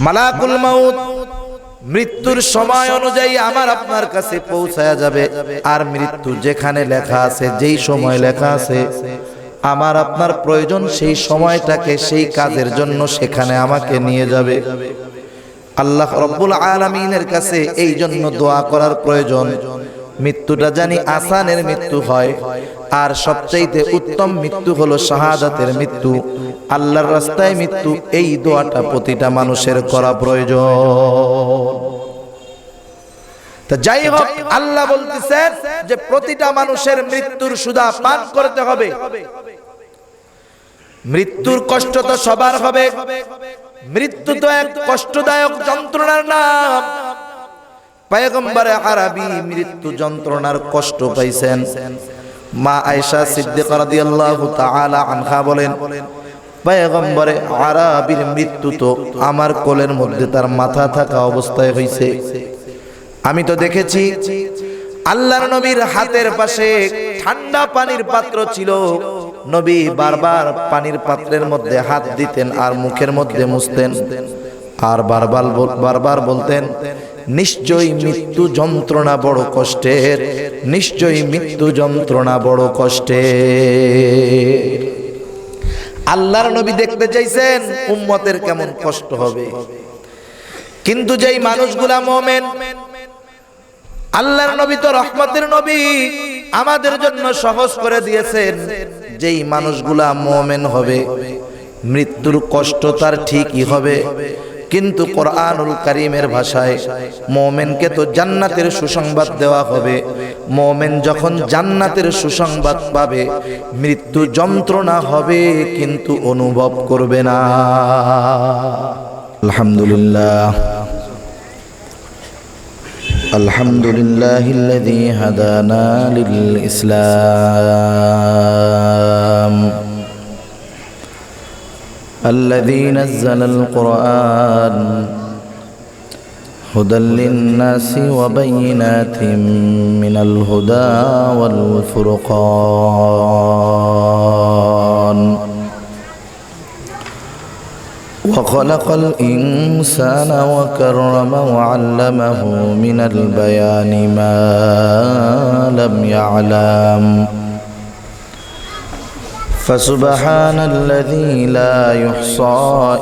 মালাকুল মাউত মৃত্যুর সময় অনুযায়ী আমার আপনার কাছে পৌঁছায়া যাবে। আর মৃত্যু যেখানে লেখা আছে, যেই সময় লেখা আছে, আমার আপনার প্রয়োজন সেই সময়টাকে সেই কাজের জন্য সেখানে আমাকে নিয়ে যাবে। আল্লাহ রব্বুল আলামিনের কাছে এই জন্য দোয়া করার প্রয়োজন, মৃত্যুটা জানি আসানের মৃত্যু হয়। আর সবচাইতে উত্তম মৃত্যু হলো শাহাদাতের মৃত্যু, আল্লাহর রাস্তায় মৃত্যু। এই দোয়াটা প্রতিটা মানুষের করা প্রয়োজন। তা যাই হোক, আল্লাহ বলতেছেন যে প্রতিটা মানুষের মৃত্যুর সুধা পান করতে হবে। মৃত্যুর কষ্ট তো সবার হবে। মৃত্যু তো এক কষ্টদায়ক যন্ত্রণার নাম। পয়গম্বরে আরবি মৃত্যু যন্ত্রণার কষ্ট পাইছেন। মা আয়েশা সিদ্দিকা রাদিয়াল্লাহু তাআলা আনহা বলেন, পয়গম্বরে আরবির মৃত্যু তো আমার কোলের মধ্যে তার মাথা থাকা অবস্থায় হইছে। আমি তো দেখেছি আল্লাহর নবীর হাতের পাশে ঠান্ডা পানির পাত্র ছিল। নবী বারবার পানির পাত্রের মধ্যে হাত দিতেন আর মুখের মধ্যে মুছতেন, আর বারবার বলতেন, নিশ্চয়ই মৃত্যু যন্ত্রণা বড় কষ্টের, নিশ্চয়ই মৃত্যু যন্ত্রণা বড় কষ্টের। আল্লাহর নবী দেখতে চাইছেন উম্মতের কেমন কষ্ট হবে। কিন্তু যেই মানুষগুলা মুমিন, আল্লাহর নবী তো রহমতের নবী, আমাদের জন্য সহজ করে দিয়েছেন। যেই মানুষগুলা মুমিন হবে মৃত্যুর কষ্ট তার ঠিকই হবে, কিন্তু কোরআনুল কারীমের ভাষায় মুমিনকে তো জান্নাতের সুসংবাদ দেওয়া হবে। মুমিন যখন জান্নাতের সুসংবাদ পাবে, মৃত্যু যন্ত্রণা হবে কিন্তু অনুভব করবে না। আলহামদুলিল্লাহ, আলহামদুলিল্লাহিল্লাযী হাদানা লিল ইসলাম الذي نزل القرآن هدى للناس وبينات من الهدى والفرقان وخلق الإنسان وكرم وعلمه من البيان ما لم يعلم فسبحان الذي لا يحصى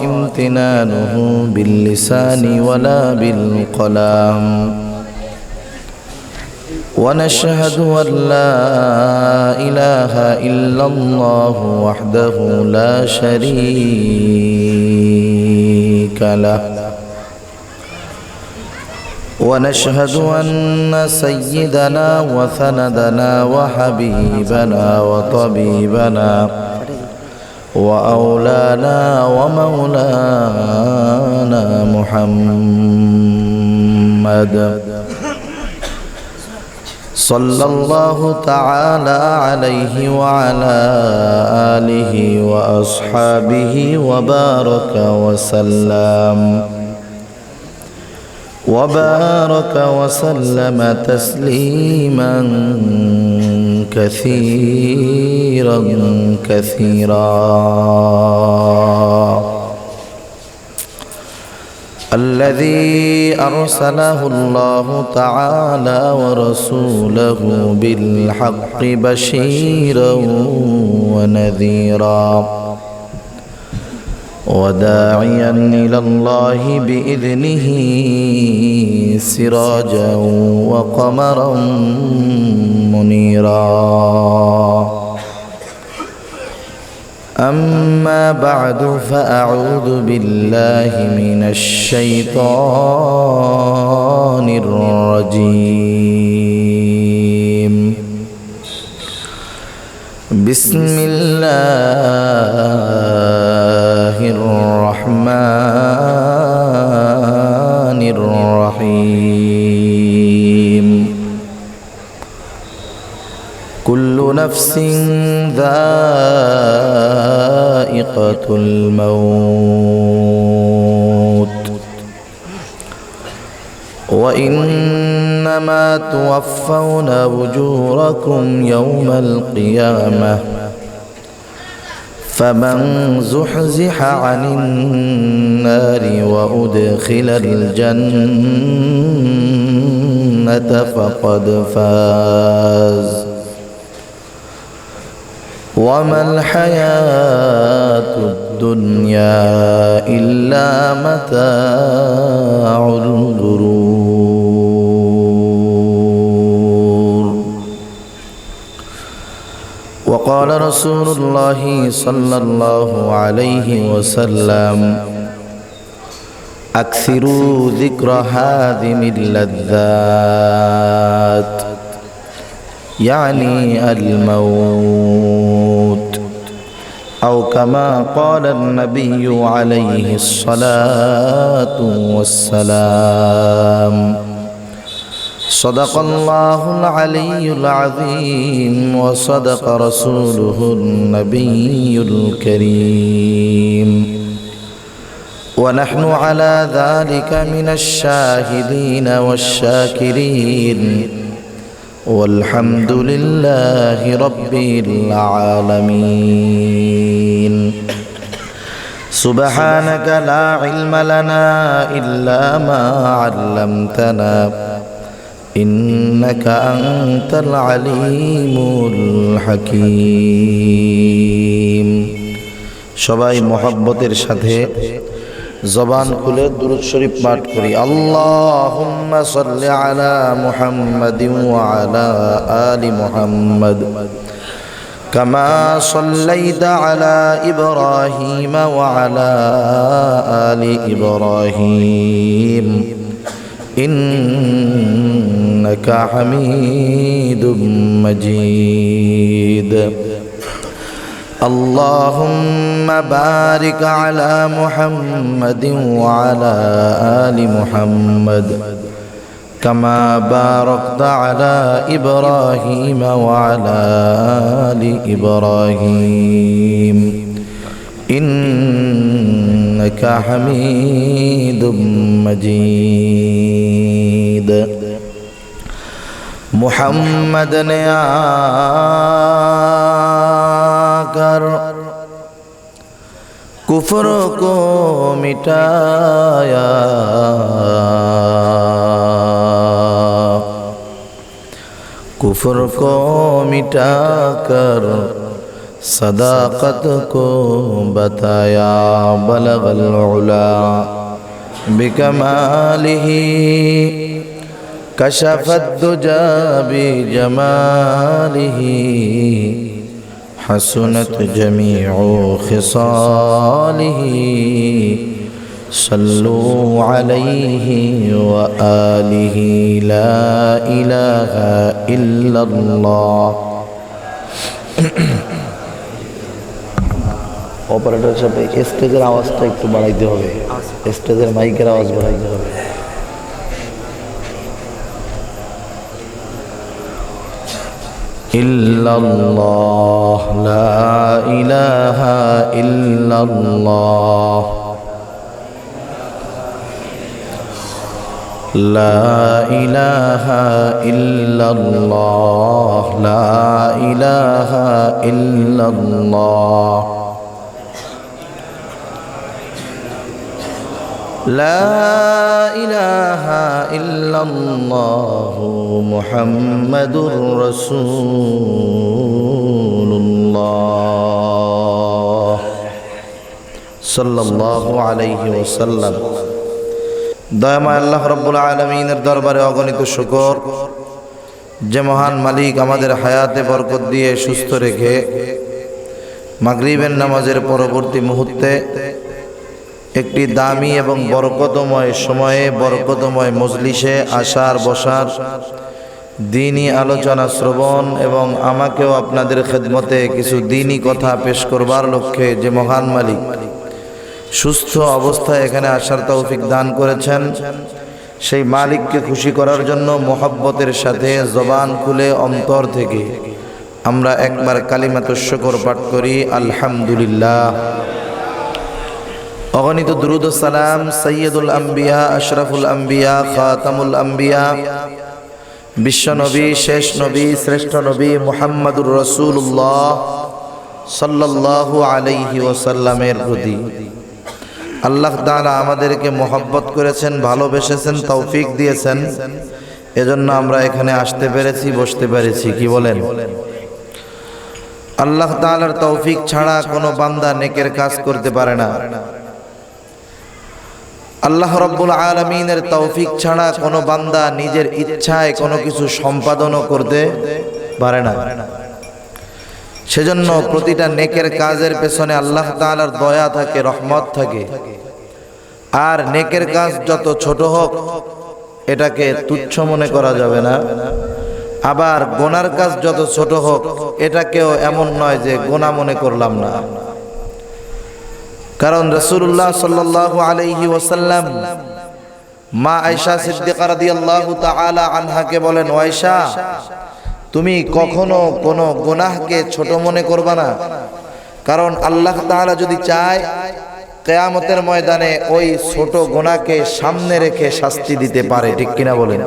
امتنانه باللسان ولا بالقلم ونشهد أن لا إله إلا الله وحده لا شريك له ونشهد أن سيدنا وسندنا وحبيبنا وطبيبنا وأولانا ومولانا محمد صلى الله تعالى عليه وعلى آله وأصحابه وبارك وسلم تسليما كثيرا كثيرا. الذي أرسله الله تعالى ورسوله بالحق بشيرا ونذيرا وداعيا إلى الله بإذنه سراجا وقمرا منيرا. أما بعد فأعوذ بالله من الشيطان الرجيم. بسم الله الرحمن الرحيم. كل نفس ذائقة الموت وإنما توفون أجوركم يوم القيامة فمن زحزح عن النار وأدخل الجنة فقد فاز وما الحياة الدنيا إلا متاع الغرور. وقال رسول الله صلى الله عليه وسلم أكثروا ذكر هادم اللذات يعني الموت، أو كما قال النبي عليه الصلاة والسلام. صدق الله العلي العظيم وصدق رسوله النبي الكريم، ونحن على ذلك من الشاهدين والشاكرين، والحمد لله رب العالمين. سبحانك لا علم لنا إلا ما علمتنا إنك أنت العليم الحكيم. সবাই মোহাব্বতের সাথে জবান খুলে দুরূদ শরীফ পাঠ করি। আল্লাহুম্মা সাল্লি আলা মুহাম্মাদিন ওয়া আলা আলি মুহাম্মাদ কামা সাল্লাইতা আলা ইব্রাহিম ওয়া আলা আলি ইব্রাহিম ইন্নাকা হামিদুম মাজিদ। اللهم بارك على محمد وعلى آل محمد كما باركت على إبراهيم وعلى آل إبراهيم إنك حميد مجيد. محمد نے آکر کفر کو مٹایا، کفر کو مٹا کر صداقت کو بتایا، بلغ العلا بکمالہ کشف الدجى بجماله حسنت جميع خصاله صلوا عليه وآله لا إله إلا الله. অপারেটর সাহেব স্টেজের আওয়াজটা একটু বাড়াইতে হবে, স্টেজের মাইকের আওয়াজ বাড়াইতে হবে। ইল্লাল্লাহ লা ইলাহা ইল্লাল্লাহ লা ইলাহা ইল্লাল্লাহ লা ইলাহা ইল্লাল্লাহ লা ইলাহা ইল্লাল্লাহ মুহাম্মাদুর রাসূলুল্লাহ সাল্লাল্লাহু আলাইহি ওয়াসাল্লাম। দয়াময় আল্লাহ রাব্বুল আলামিনের দরবারে অগণিত শুকর যে মহান মালিক আমাদের হায়াতে বরকত দিয়ে সুস্থ রেখে মাগরিবের নামাজের পরবর্তী মুহূর্তে একটি দামি এবং বরকতময় সময়ে বরকতময় মজলিসে আসার বসার দ্বীনি আলোচনা শ্রবণ এবং আমাকেও আপনাদের খেদমতে কিছু দ্বীনি কথা পেশ করবার লক্ষ্যে যে মহান মালিক সুস্থ অবস্থায় এখানে আসার তৌফিক দান করেছেন, সেই মালিককে খুশি করার জন্য মোহাব্বতের সাথে জবান খুলে অন্তর থেকে আমরা একবার কালিমাতুশ শুকর পাঠ করি। আলহামদুলিল্লাহ। অগণিত দুরূদ ও সালাম সৈয়দুল আম্বিয়া আশরাফুল আম্বিয়া খাতামুল আম্বিয়া বিশ্ব নবী শেষ নবী শ্রেষ্ঠ নবী মুহাম্মাদুর রাসূলুল্লাহ সাল্লাল্লাহু আলাইহি ওয়াসাল্লামের প্রতি। আল্লাহ তাআলা আমাদেরকে মহব্বত করেছেন, ভালোবেসেছেন, তৌফিক দিয়েছেন, এজন্য আমরা এখানে আসতে পেরেছি, বসতে পেরেছি। কি বলেন? আল্লাহ তাআলার তৌফিক ছাড়া কোনো বান্দা নেকের কাজ করতে পারে না। আল্লাহ রাব্বুল আলামিনের তৌফিক ছাড়া কোনো বান্দা নিজের ইচ্ছায় কোনো কিছু সম্পাদনও করতে পারে না। সেজন্য প্রতিটা নেকের কাজের পেছনে আল্লাহ তাআলার দয়া থাকে, রহমত থাকে। আর নেকের কাজ যত ছোট হোক এটাকে তুচ্ছ মনে করা যাবে না। আবার গুনার কাজ যত ছোট হোক এটাকেও এমন নয় যে গুনাহ মনে করলাম না। কারণ রাসূলুল্লাহ সাল্লাল্লাহু আলাইহি ওয়াসাল্লাম মা আয়েশা সিদ্দিকা রাদিয়াল্লাহু তাআলা আনহাকে বলেন, ও আয়েশা, তুমি কখনো কোনো গুনাহকে ছোট মনে করবা না। কারণ আল্লাহ তাআলা যদি চায় কিয়ামতের ময়দানে ওই ছোট গুনাহকে সামনে রেখে শাস্তি দিতে পারে। ঠিক কিনা বলেন?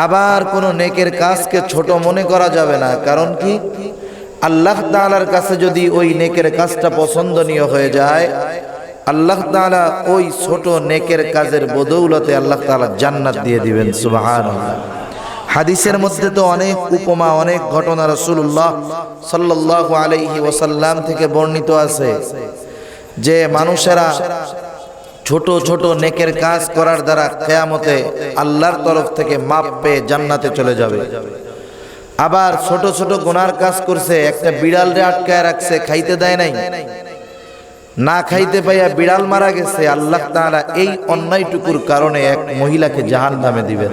আবার কোনো নেকের কাজকে ছোট মনে করা যাবে না। কারণ কি? আল্লাহ তাআলার কাছে যদি ওই নেকের কাজটা পছন্দনীয় হয়ে যায়, আল্লাহ তাআলা ওই ছোট নেকের কাজের বদৌলতে আল্লাহ তাআলা জান্নাত দিয়ে দিবেন। সুবহানাল্লাহ। হাদিসের মধ্যে তো অনেক উপমা, অনেক ঘটনা রাসূলুল্লাহ সাল্লাল্লাহু আলাইহি ওয়াসাল্লাম থেকে বর্ণিত আছে যে মানুষেরা ছোট ছোট নেকের কাজ করার দ্বারা কিয়ামতে আল্লাহর তরফ থেকে মাপ পেয়ে জান্নাতে চলে যাবে। আবার ছোট ছোট গুনার কাজ করছে, একটা বিড়ালরে আটকায় রাখছে, খাইতে দেয় নাই, না খাইতে পাইয়া বিড়াল মারা গেছে। আল্লাহ তাআলা এই অন্যায়টুকুর কারণে এক মহিলাকে জাহান্নামে দিবেন।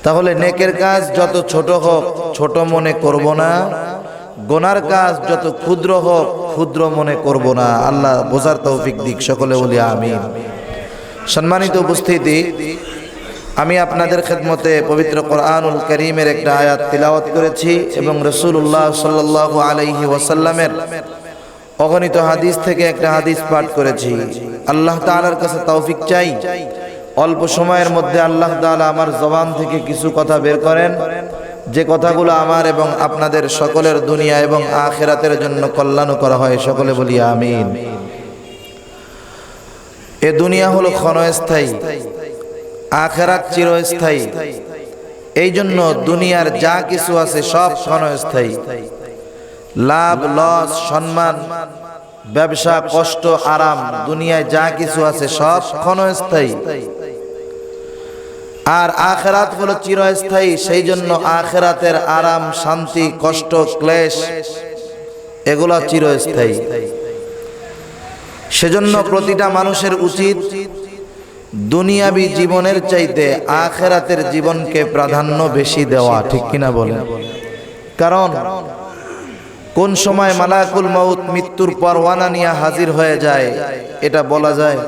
তাহলে নেকের কাজ যত ছোট হোক ছোট মনে করব না, গুনার কাজ যত ক্ষুদ্র হোক ক্ষুদ্র মনে করব না। আল্লাহ বোঝার তৌফিক দিক। সকলে বলি আমিন। সম্মানিত উপস্থিতি, আমি আপনাদের খেদমতে পবিত্র কোরআনুল কারীমের একটা আয়াত তিলাওয়াত করেছি এবং রাসূলুল্লাহ সাল্লাল্লাহু আলাইহি ওয়াসাল্লামের অগণিত হাদিস থেকে একটা হাদিস পাঠ করেছি। আল্লাহ তাআলার কাছে তৌফিক চাই অল্প সময়ের মধ্যে আল্লাহ তাআলা আমার জবান থেকে কিছু কথা বের করেন, যে কথাগুলো আমার এবং আপনাদের সকলের দুনিয়া এবং আখিরাতের জন্য কল্যাণ করা হয়। সকলে বলি আমিন। এ দুনিয়া হলো ক্ষণস্থায়ী, আখিরাত চিরস্থায়ী। এই জন্য দুনিয়ার যা কিছু আছে সব ক্ষণস্থায়ী। লাভ, লস, সম্মান, ব্যবসা, কষ্ট, আরাম, দুনিয়ায় যা কিছু আছে সব ক্ষণস্থায়ী। আর আখিরাত হলো চিরস্থায়ী। সেই জন্য আখিরাতের আরাম, শান্তি, কষ্ট, ক্লেশ এগুলো চিরস্থায়ী। সেজন্য প্রতিটা মানুষের উচিত দুনিয়াবী জীবনের চাইতে আখিরাতের জীবনকে প্রাধান্য বেশি দেওয়া। ঠিক কিনা বলেন? কারণ কোন সময় মালাকুল মউত মৃত্যুর পরওয়ানা নিয়ে হাজির হয়ে যায় এটা বলা যায়?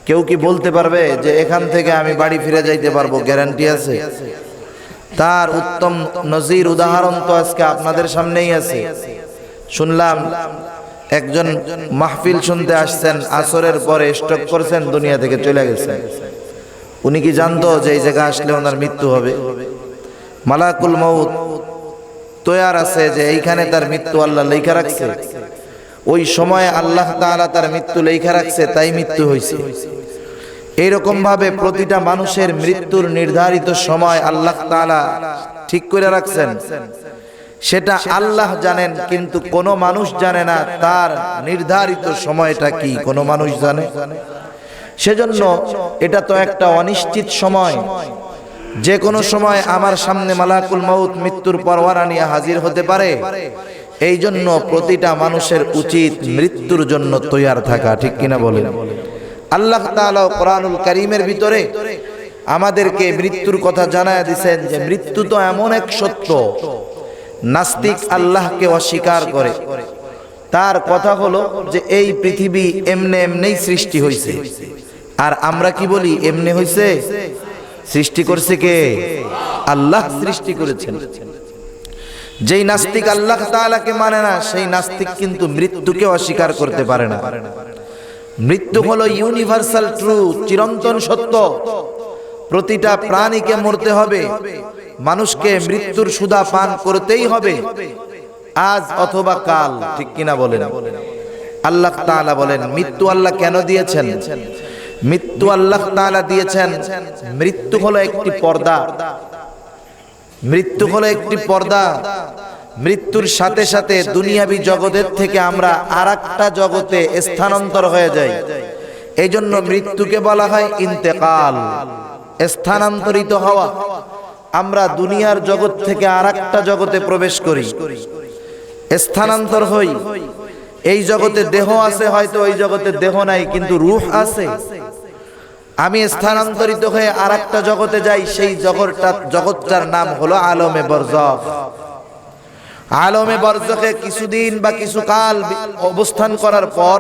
কেউ কি বলতে পারবে যে এখান থেকে আমি বাড়ি ফিরে যাইতে পারবো? গ্যারান্টি আছে? তার উত্তম নজির, উদাহরণ তো আজকে আপনাদের সামনেই আছে। শুনলাম একজন মাহফিল শুনতে আসছেন, আসরের পরে স্ট্রোক করছেন, দুনিয়া থেকে চলে গেছেন। উনি কি জানতো যে এই জায়গা আসলে ওনার মৃত্যু হবে? মালাকুল মউত তৈয়ার আছে যে এইখানে তার মৃত্যু আল্লাহ লেখা রাখছে। ওই সময় আল্লাহ তাআলা তার মৃত্যু লেখা রাখছে, তাই মৃত্যু হয়েছে। এইরকম ভাবে প্রতিটা মানুষের মৃত্যুর নির্ধারিত সময় আল্লাহ তাআলা ঠিক করে রাখছেন। সেটা আল্লাহ জানেন, কিন্তু কোনো মানুষ জানে না তার নির্ধারিত সময়টা কি। কোনো মানুষ জানে? সেজন্য এটা তো একটা অনিশ্চিত সময়। যে কোনো সময় আমার সামনে মালাকুল মউত মৃত্যুর পরওয়ানা নিয়ে হাজির হতে পারে। এই জন্য প্রতিটা মানুষের উচিত মৃত্যুর জন্য তৈয়ার থাকা। ঠিক কিনা বলেন? আল্লাহ তাআলা কোরআনুল কারীমের ভিতরে আমাদেরকে মৃত্যুর কথা জানায় দিয়েছেন যে মৃত্যু তো এমন এক সত্য, নাস্তিক আল্লাহকে অস্বীকার করে। তার কথা হলো যে এই পৃথিবী এমনে এমনেই সৃষ্টি হয়েছে। আর আমরা কি বলি? এমনি হয়েছে? সৃষ্টি করছে কে? আল্লাহ সৃষ্টি করেছেন। যেই নাস্তিক আল্লাহ তাআলাকে মানে না, সেই নাস্তিক কিন্তু মৃত্যুকে অস্বীকার করতে পারে না। মৃত্যু হলো ইউনিভার্সাল ট্রুথ, চিরন্তন সত্য। প্রতিটা প্রাণীকে মরতে হবে, মানুষকে মৃত্যুর সুধা পান করতেই হবে। আজ অথবা কাল, ঠিক কিনা বলেন? আল্লাহ তাআলা বলেন মৃত্যু আল্লাহ কেন দিয়েছেন? মৃত্যু আল্লাহ তাআলা দিয়েছেন, মৃত্যু হলো একটি পর্দা। মৃত্যু হলো একটি পর্দা। মৃত্যুর সাথে সাথে দুনিয়াবি জগতের থেকে আমরা আরেকটা জগতে স্থানান্তর হয়ে যাই। এই জন্য মৃত্যুকে বলা হয় ইন্তেকাল, স্থানান্তরিত হওয়া। আমরা দুনিয়ার জগৎ থেকে আরেকটা জগতে প্রবেশ করি, স্থানান্তর হই। এই জগতে দেহ আছে, হয়তো ওই জগতে দেহ নাই, কিন্তু রূহ আছে। আমি স্থানান্তরিত হয়ে আরেকটা জগতে যাই, সেই জগৎটার নাম হলো আলমে বরজখ। আলমে বরজখে কিছুদিন বা কিছু কাল অবস্থান করার পর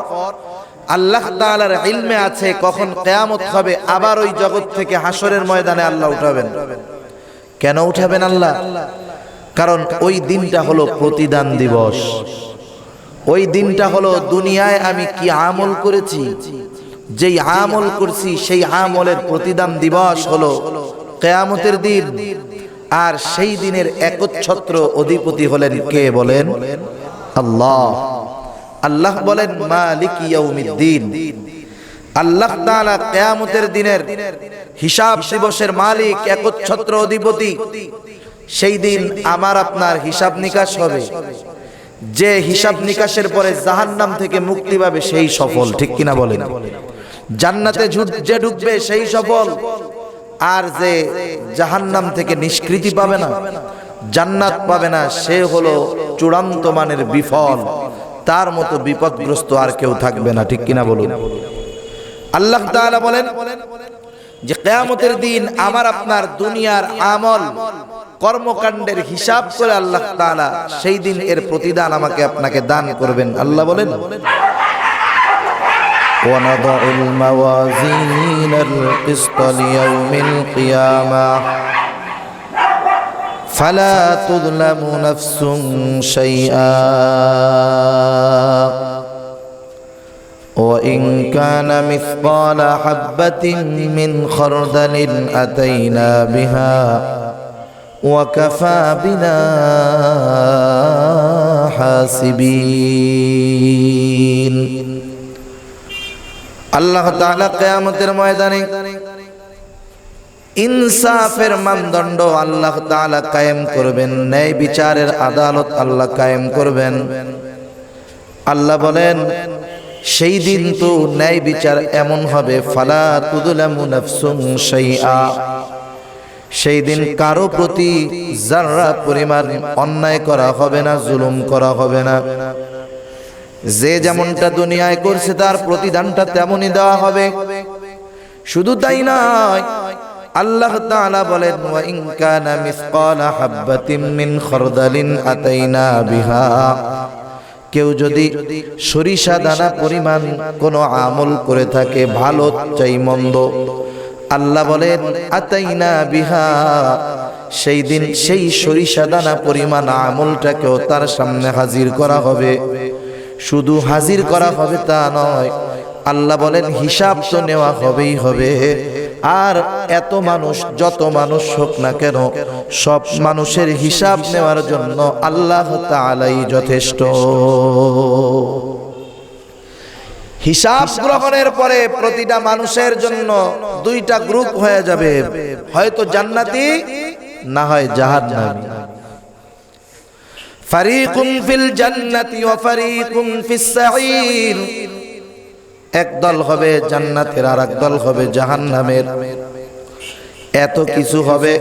আল্লাহ তাআলার ইলমে আছে কখন কিয়ামত হবে, আবার ওই জগৎ থেকে হাসরের ময়দানে আল্লাহ উঠাবেন। কেন উঠাবেন আল্লাহ? কারণ ওই দিনটা হলো প্রতিদান দিবস। ওই দিনটা হলো দুনিয়ায় আমি কি আমল করেছি, যেই আমল করছি সেই আমলের প্রতিদান দিবস হলো কিয়ামতের দিন। আর সেই দিনের একচ্ছত্র অধিপতি হলেন কে বলেন? আল্লাহ। আল্লাহ বলেন মালিক ইয়াউমিদ্দিন। আল্লাহ তাআলা কিয়ামতের দিনের হিসাব দিবসের মালিক, একচ্ছত্র অধিপতি। সেই দিন আমার আপনার হিসাব নিকাশ হবে। যে হিসাব নিকাশের পরে জাহান্নাম থেকে মুক্তি পাবে সেই সফল, ঠিক কিনা বলেন? জান্নাতে যে ঢুকবে সেই সফল। আর যে জাহান্নাম থেকে নিষ্কৃতি পাবে না, জান্নাত পাবে না, সে হলো চূড়ান্ত মানের বিফল। তার মতো বিপদগ্রস্ত আর কেউ থাকবে না, ঠিক কিনা বলুন? আল্লাহ তাআলা বলেন যে কিয়ামতের দিন আমার আপনার দুনিয়ার আমল কর্মকাণ্ডের হিসাব করে আল্লাহ তাআলা সেই দিন এর প্রতিদান আমাকে আপনাকে দান করবেন। আল্লাহ বলেন وَنَضَعُ الْمَوَازِينَ الْقِسْطَ لِيَوْمِ الْقِيَامَةِ فَلَا تُظْلَمُ نَفْسٌ شَيْئًا وَإِنْ كَانَ مِثْقَالَ حَبَّةٍ مِّنْ خَرْدَلٍ أَتَيْنَا بِهَا وَكَفَى بِنَا حَاسِبِينَ। আল্লাহ তাআলা কিয়ামতের ময়দানে ইনসাফের মানদণ্ড আল্লাহ তাআলা কায়েম করবেন, ন্যায় বিচারের আদালত আল্লাহ কায়েম করবেন। আল্লাহ বলেন সেই দিন তো ন্যায় বিচার এমন হবে, ফালা তুযলামু নাফসুন শাইআ। সেই দিন কারো প্রতি যারা পরিমাণ অন্যায় করা হবে না, জুলুম করা হবে না। যে যেমনটা দুনিয়ায় করছে তার প্রতিদানটা তেমনই দেওয়া হবে। শুধু তাই নয়, আল্লাহ তাআলা বলেন ওয়া ইন কানা মিসকালা হাববাতিন মিন খারদালিন আতাইনা বিহা। কেউ যদি সরিষা দানা পরিমাণ কোনো আমল করে থাকে, ভালো চাই মন্দ, আল্লাহ বলেন আতাইনা বিহা, সেই দিন সেই সরিষা দানা পরিমাণ আমলটাকেও তার সামনে হাজির করা হবে। শুধু হাজির করা হবে তা নয়, আল্লাহ বলেন হিসাব তো নেওয়া হবেই হবে। আর এত মানুষ, যত মানুষ হোক না কেন, সব মানুষের হিসাব নেওয়ার জন্য আল্লাহ তাআলাই যথেষ্ট। হিসাব গ্রহণের পরে প্রতিটা মানুষের জন্য দুইটা গ্রুপ হয়ে যাবে, হয়তো জান্নাতি না হয় জাহান্নামী। ফারিকুন ফিল জান্নাতি ওয়া ফারিকুন ফিস সাঈর। এক দল হবে জান্নাতের, আর এক দল হবে জাহান্নামের। এত কিছু হবে,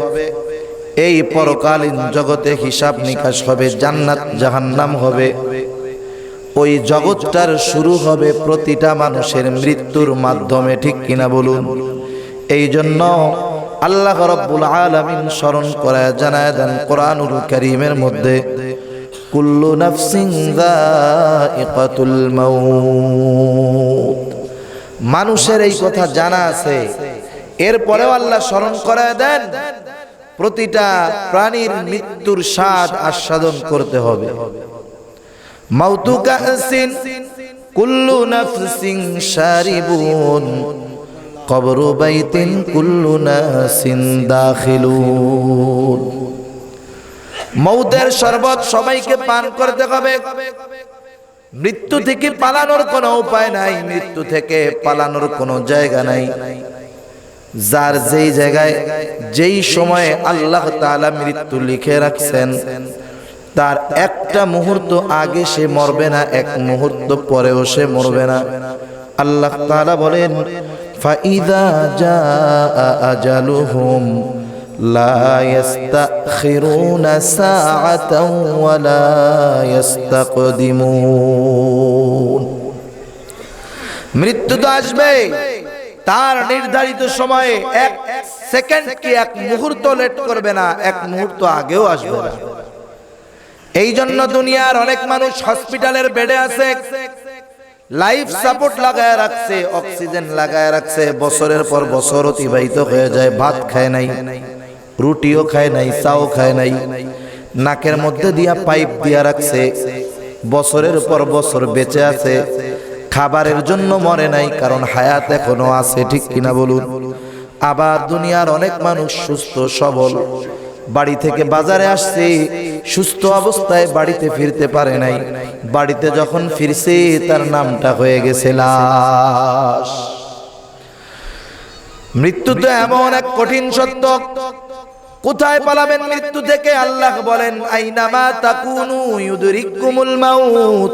এই পরকালীন জগতে হিসাব নিকাশ হবে, জান্নাত জাহান্নাম হবে। ওই জগৎটার শুরু হবে প্রতিটা মানুষের মৃত্যুর মাধ্যমে, ঠিক কিনা বলুন? এই জন্য আল্লাহ রাব্বুল আলামিন স্মরণ করায় জানায় দেন কোরআনুল কারীমের মধ্যে, কুল্লু নাফসিন যায়িকাতুল মাউত। মানুষের এই কথা জানা আছে, এরপরেও আল্লাহ স্মরণ করায় দেন প্রতিটা প্রাণীর মৃত্যুর স্বাদ আস্বাদন করতে হবে। মাউতু কাসিন কুল্লু নাফসিন শারিবুন কবরু বাইতিন কুল্লু নাসিন দাখিলুন। মৌতের শরবত সবাইকে পান করতে হবে। মৃত্যু থেকে পালানোর কোনো উপায় নাই, মৃত্যু থেকে পালানোর কোনো জায়গা নাই। যার যেই জায়গায় যেই সময়ে আল্লাহ তাআলা মৃত্যু লিখে রাখছেন, তার একটা মুহূর্ত আগে সে মরবে না, এক মুহূর্ত পরেও সে মরবে না। আল্লাহ তাআলা বলেন, ফাইদা জাআ আজালুহুম লা ইস্তাখিরুনা সাআতাও ওয়া লা ইস্তাকদিমুন। মৃত্যু তো আসবে, তার নির্ধারিত সময়ে এক সেকেন্ড কি এক মুহূর্ত লেট করবে না, এক মুহূর্ত আগেও আসবে না। এই জন্য দুনিয়ার অনেক মানুষ হসপিটালের বেডে আছে, লাইফ সাপোর্ট লাগায় রাখছে, অক্সিজেন লাগায় রাখছে, বছরের পর বছর অতিবাহিত হয়ে যায়, ভাত খায় নাই, রুটিও খায় নাই, চাও খায় নাই, নাকের মধ্যে দিয়া পাইপ দিয়া রাখছে, বছরের পর বছর বেঁচে আছে, খাবারের জন্য মরে নাই, কারণ হায়াত এখনো আছে, ঠিক কিনা বলুন? আবার দুনিয়ার অনেক মানুষ সুস্থ সবল, বাড়ি থেকে বাজারে আসছে, সুস্থ অবস্থায় বাড়িতে ফিরতে পারে নাই, বাড়িতে যখন ফিরছে তার নামটা হয়ে গেছে লাশ। মৃত্যু তো এমন এক কঠিন সত্য, কোথায় পালাবেন মৃত্যু থেকে? আল্লাহ বলেন, আইনামা তাকুনু ইউদরিকুমুল মাউত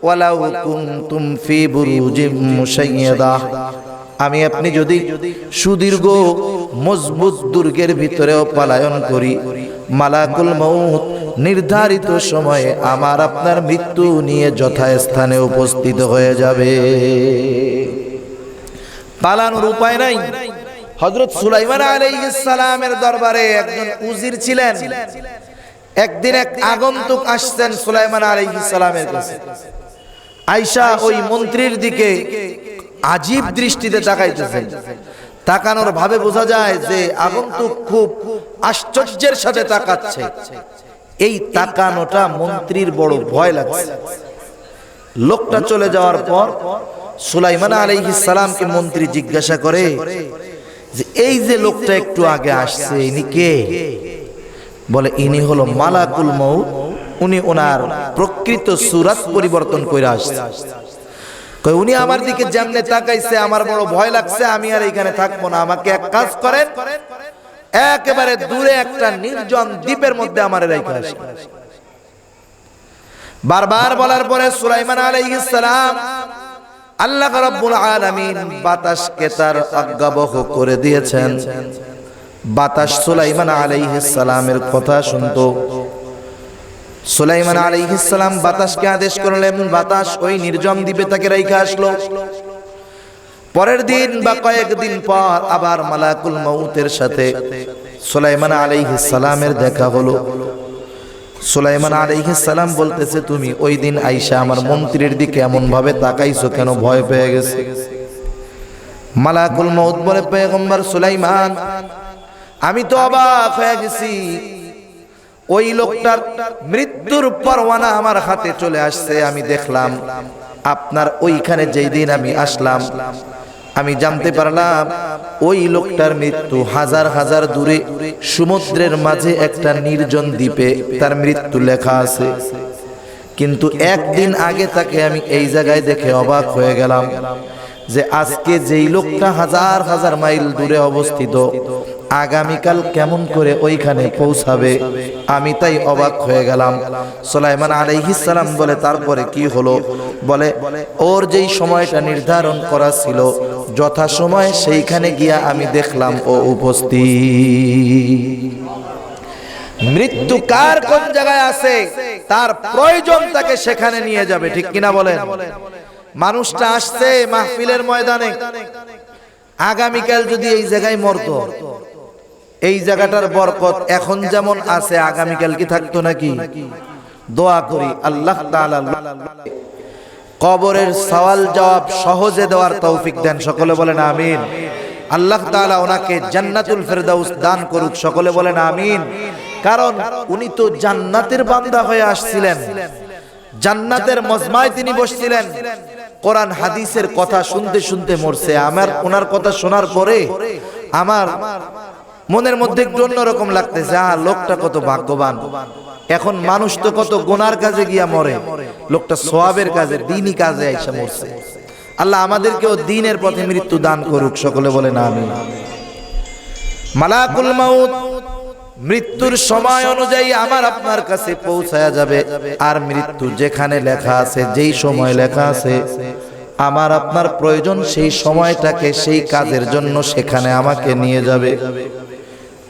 ওয়ালাউ কুনতুম ফি বুরুজিম মুশাইয়াদা। আমি আপনি যদি সুদীর্ঘ মজবুত দুর্গের ভিতরেও পলায়ন করি, মালাকুল মউত নির্ধারিত সময়ে আমার আপনার মৃত্যু নিয়ে যথাস্থানে উপস্থিত হয়ে যাবে। পালানোর উপায় নাই। হযরত সুলাইমান আলাইহিস সালামের দরবারে একজন উজির ছিলেন। একদিন এক আগন্তুক আসছেন সুলাইমান আলাইহিস সালামের কাছে। আয়েশা ওই মন্ত্রীর দিকে আজীব দৃষ্টিতে তাকাইতেছেন। তাকানোর ভাবে বোঝা যায় যে আগন্তুক খুব আশ্চর্যের সাথে তাকাচ্ছে। এই তাকানোটা মন্ত্রীর বড় ভয় লাগছে। লোকটা চলে যাওয়ার পর সুলাইমান আলাইহিস সালামকে মন্ত্রী জিজ্ঞাসা করে যে এই যে লোকটা একটু আগে আসছে, ইনি কে? বলে, ইনি হলো মালাকুল মউত, উনি ওনার প্রকৃত সূরত পরিবর্তন করে আসছে। কই, উনি আমার দিকে যেমনে তাকাইছে আমার বড় ভয় লাগছে, আমি আর এখানে থাকবো না, আমাকে এক কাজ করেন, একেবারে দূরে একটা নির্জন দ্বীপের মধ্যে আমারে রেখে আসেন। বারবার বলার পরে সুলাইমান আলাইহিস সালাম আল্লাহ রাব্বুল আলামিন বাতাসকে তার আজ্ঞাবহ করে দিয়েছেন। বাতাস সুলাইমান আলাইহিস সালামের কথা শুনতো। সুলাইমান আলাইহিস সালাম বাতাসকে আদেশ করলেন, বাতাস ওই নির্জন দ্বীপে তাকে রেখে আসলো। পরের দিন বা কয়েকদিন পর আবার মালাকুল মউতের সাথে সুলাইমান আলাইহিস সালামের দেখা হলো। সুলাইমান আলাইহিস সালাম বলতেছে, তুমি ওই দিন আয়েশা আমার মন্ত্রীর দিকে এমন ভাবে তাকাইছো কেন? ভয় পেয়ে গেছে। মালাকুল মউত বলে, পয়গম্বর সুলাইমান, আমি তো অবাক হয়ে গেছি, ওই লোকটার মৃত্যুর পরওয়ানা আমার হাতে চলে আসছে। আমি দেখলাম আপনার ওইখানে যেই দিন আমি আসলাম, আমি জানতে পারলাম ওই লোকটার মৃত্যু হাজার হাজার দূরে সমুদ্রের মাঝে একটা নির্জন দ্বীপে তার মৃত্যু লেখা আছে। কিন্তু একদিন আগে তাকে আমি এই জায়গায় দেখে অবাক হয়ে গেলাম যে আজকে যেই লোকটা হাজার হাজার মাইল দূরে অবস্থিত, আগামীকাল কেমন করে ওইখানে পৌঁছাবে, আমি তাই অবাক হয়ে গেলাম। সুলাইমান আলাইহিস সালাম বলে, তারপরে কি হলো? বলে, ওর যেই সময়টা নির্ধারণ করা ছিল যথা সময় সেইখানে গিয়া আমি দেখলাম ও উপস্থিত। মৃত্যু কার কোন জায়গায় আছে তার প্রয়োজন তাকে সেখানে নিয়ে যাবে, ঠিক কিনা বলেন? মানুষটা আসছে মাহফিলের ময়দানে, আগামীকাল যদি এই জায়গায় মরতো, এই জায়গাটার বরকত এখন যেমন আছে আগামীকাল কি থাকতো নাকি? দোয়া করি আল্লাহ তাআলা কবরের সওয়াল জবাব সহজে দেওয়ার তৌফিক দেন, সকলে বলেন আমিন। আল্লাহ তাআলা ওনাকে জান্নাতুল ফেরদাউস দান করুক, সকলে বলেন আমিন। কারণ উনি তো জান্নাতের বান্দা হয়ে আসছিলেন, জান্নাতের মজমায় তিনি বসছিলেন, কোরআন হাদিসের কথা শুনতে শুনতে মরছে। আমার ওনার কথা শোনার পরে আমার মনের মধ্যে একটু অন্যরকম লাগতেছে, লোকটা কত ভাগ্যবান, এখন মানুষ তো কত গুনার কাজে গিয়া মরে, লোকটা সওয়াবের কাজে দ্বীনি কাজে আইসা মরছে। আল্লাহ আমাদেরকেও দ্বীনের পথে মৃত্যু দান করুক, সকলে বলেন আমিন। মালাকুল মাউত মৃত্যুর সময় অনুযায়ী আমার আপনার কাছে পৌঁছায়া যাবে, আর মৃত্যু যেখানে লেখা আছে, যেই সময় লেখা আছে, আমার আপনার প্রয়োজন সেই সময়টাকে সেই কাজের জন্য সেখানে আমাকে নিয়ে যাবে।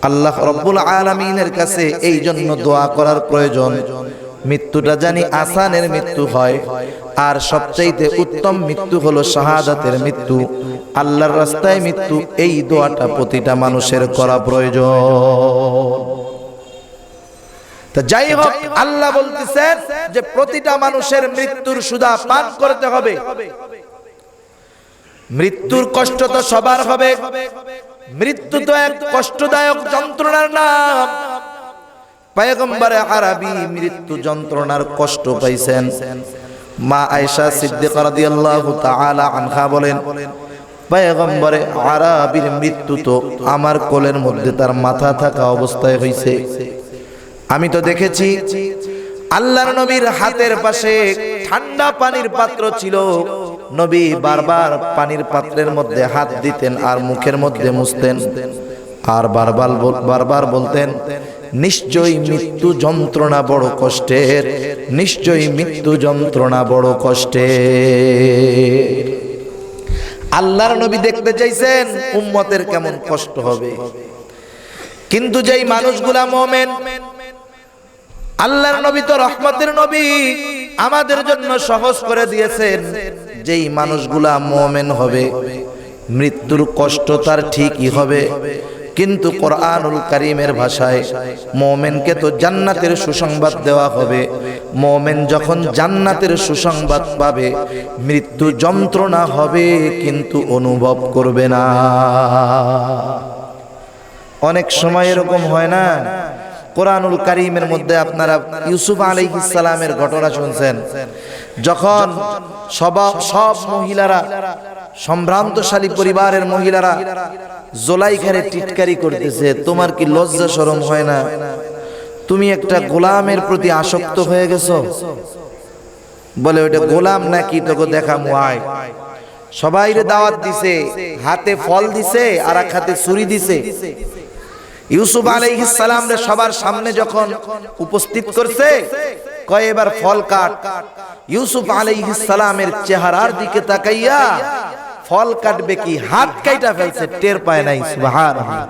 আল্লাহ রব্বুল আলামিনের কাছে এই জন্য দোয়া করার প্রয়োজন, মৃত্যুটা জানি আসানের মৃত্যু হয়, আর সবচাইতে উত্তম মৃত্যু হলো শাহাদাতের মৃত্যু, আল্লাহর রাস্তায় মৃত্যু। এই দোয়াটা প্রতিটা মানুষের করা প্রয়োজন। তা যাই হোক, আল্লাহ বলতেছেন যে প্রতিটা মানুষের মৃত্যুর সুধা পান করতে হবে। মৃত্যুর কষ্ট তো সবার হবে, মৃত্যু তো এক কষ্টদায়ক যন্ত্রণার নাম। পয়গম্বরে আরবি মৃত্যু যন্ত্রণার কষ্ট পাইছেন। মা আয়েশা সিদ্দিকা রাদিয়াল্লাহু তাআলা আনহা বলেন, পয়গম্বরে আরবির মৃত্যু তো আমার কোলের মধ্যে তার মাথা থাকা অবস্থায় হইছে। আমি তো দেখেছি আল্লাহর নবীর হাতের পাশে ঠান্ডা পানির পাত্র ছিল, নবী বারবার পানির পাত্রের মধ্যে হাত দিতেন আর মুখের মধ্যে মুছতেন, আর বারবার বলতেন, নিশ্চয়ই মৃত্যু যন্ত্রণা বড় কষ্টের, নিশ্চয়ই মৃত্যু যন্ত্রণা বড় কষ্টের। আল্লাহর নবী দেখতে চাইছেন উম্মতের কেমন কষ্ট হবে, কিন্তু যেই মানুষগুলা মুমিন, আল্লাহর নবী তো রহমতের নবী, আমাদের জন্য সহজ করে দিয়েছেন। যেই মানুষগুলা মুমিন হবে মৃত্যুর কষ্ট তার ঠিকই হবে, কিন্তু কোরআনুল কারীমের ভাষায় মুমিনকে তো জান্নাতের সুসংবাদ দেওয়া হবে। মুমিন যখন জান্নাতের সুসংবাদ পাবে, মৃত্যু যন্ত্রণা হবে কিন্তু অনুভব করবে না। অনেক সময় এরকম হয় না, কোরআনুল কারীমের মধ্যে আপনারা ইউসুফ আলাইহিস সালামের ঘটনা শুনছেন, যখন সব মহিলারা, সম্ভ্রান্তশালী পরিবারের মহিলারা জুলাইখারে টিটকারি করতেছে, তোমার কি লজ্জা শরম হয় না? তুমি একটা গোলামের প্রতি আসক্ত হয়ে গেছো। বলে ওইটা গোলাম নাকি, তোকে দেখামু আয়। সবাইরে দাওয়াত দিছে, হাতে ফল দিছে আর এক হাতে ছুরি দিছে। ইউসুফ আলাইহিস সালাম রে সবার সামনে যখন উপস্থিত করছে, কয় এবার ফল কাট। ইউসুফ আলাইহিস সালামের চেহারার দিকে তাকাইয়া ফল কাটবে কি হাত কাইটা ফেলছে, টের পায় নাই। সুবহানাল্লাহ।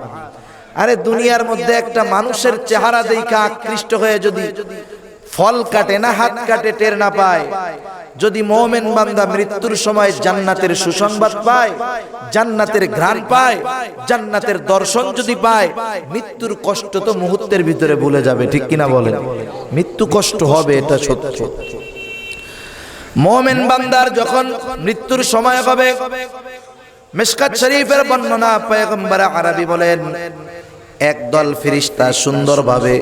আরে দুনিয়ার মধ্যে একটা মানুষের চেহারা দেখে আকৃষ্ট হয়ে যদি ফল কাটে না, হাত কাটে, টের না পায়, যদি মুমিন বান্দা মৃত্যুর সময় জান্নাতের সুসংবাদ পায়, জান্নাতের ঘ্রাণ পায়, জান্নাতের দর্শন যদি পায়, মৃত্যুর কষ্ট তো মুহূর্তের ভিতরে ভুলে যাবে। ঠিক কিনা বলেন? মৃত্যু কষ্ট হবে, এটা সত্য। মুমিন বান্দার যখন মৃত্যুর সময় হবে, মিশকাত শরীফের বর্ণনা, পয়গম্বর আরবি বলেন, একদল ফেরেশতা সুন্দরভাবে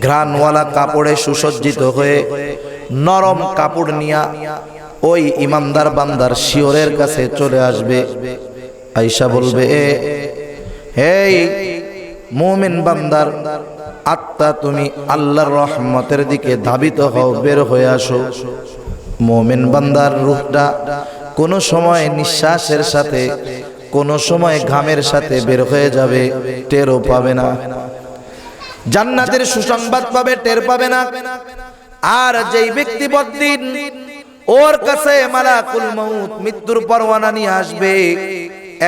ঘ্রাণওয়ালা কাপড়ে সুসজ্জিত হয়ে নরম কাপড় নিয়া ওই ইমানদার বান্দার শিয়রের কাছে চলে আসবে। আয়েশা বলবে, হেই মুমিন বান্দার আত্মা, তুমি আল্লাহর রহমতের দিকে ধাবিত হও, বের হয়ে আসো। মুমিন বান্দার রূহটা কোন সময় নিঃশ্বাসের সাথে, কোন সময় ঘামের সাথে বের হয়ে যাবে, টেরও পাবে না। জান্নাতের সুসংবাদ পাবে, টের পাবে না। আর যেই ব্যক্তি পরদিন ওর কাছে মালাকুল মউত মৃত্যুর পরোয়ানা নিয়ে আসবে,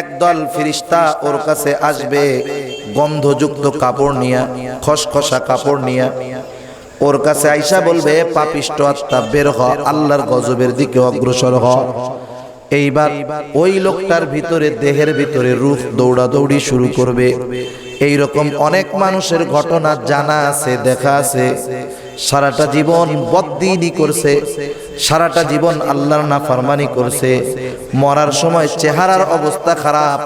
একদল ফেরেশতা ওর কাছে আসবে গন্ধযুক্ত কাপড় নিয়া, খসখসা কাপড় নিয়া। ওর কাছে আয়েশা বলবে, পাপিষ্ট আত্মা, বের হ, আল্লাহর গজবের দিকে অগ্রসর হ। এইবার ওই লোকটার ভিতরে, দেহের ভিতরে রূহ দৌড়াদৌড়ি শুরু করবে। এইরকম অনেক মানুষের ঘটনা জানা আছে, দেখা আছে। সারাটা জীবন বদদিনী করছে, সারাটা জীবন আল্লাহর নাফরমানি করছে, মরার সময় চেহারার অবস্থা খারাপ,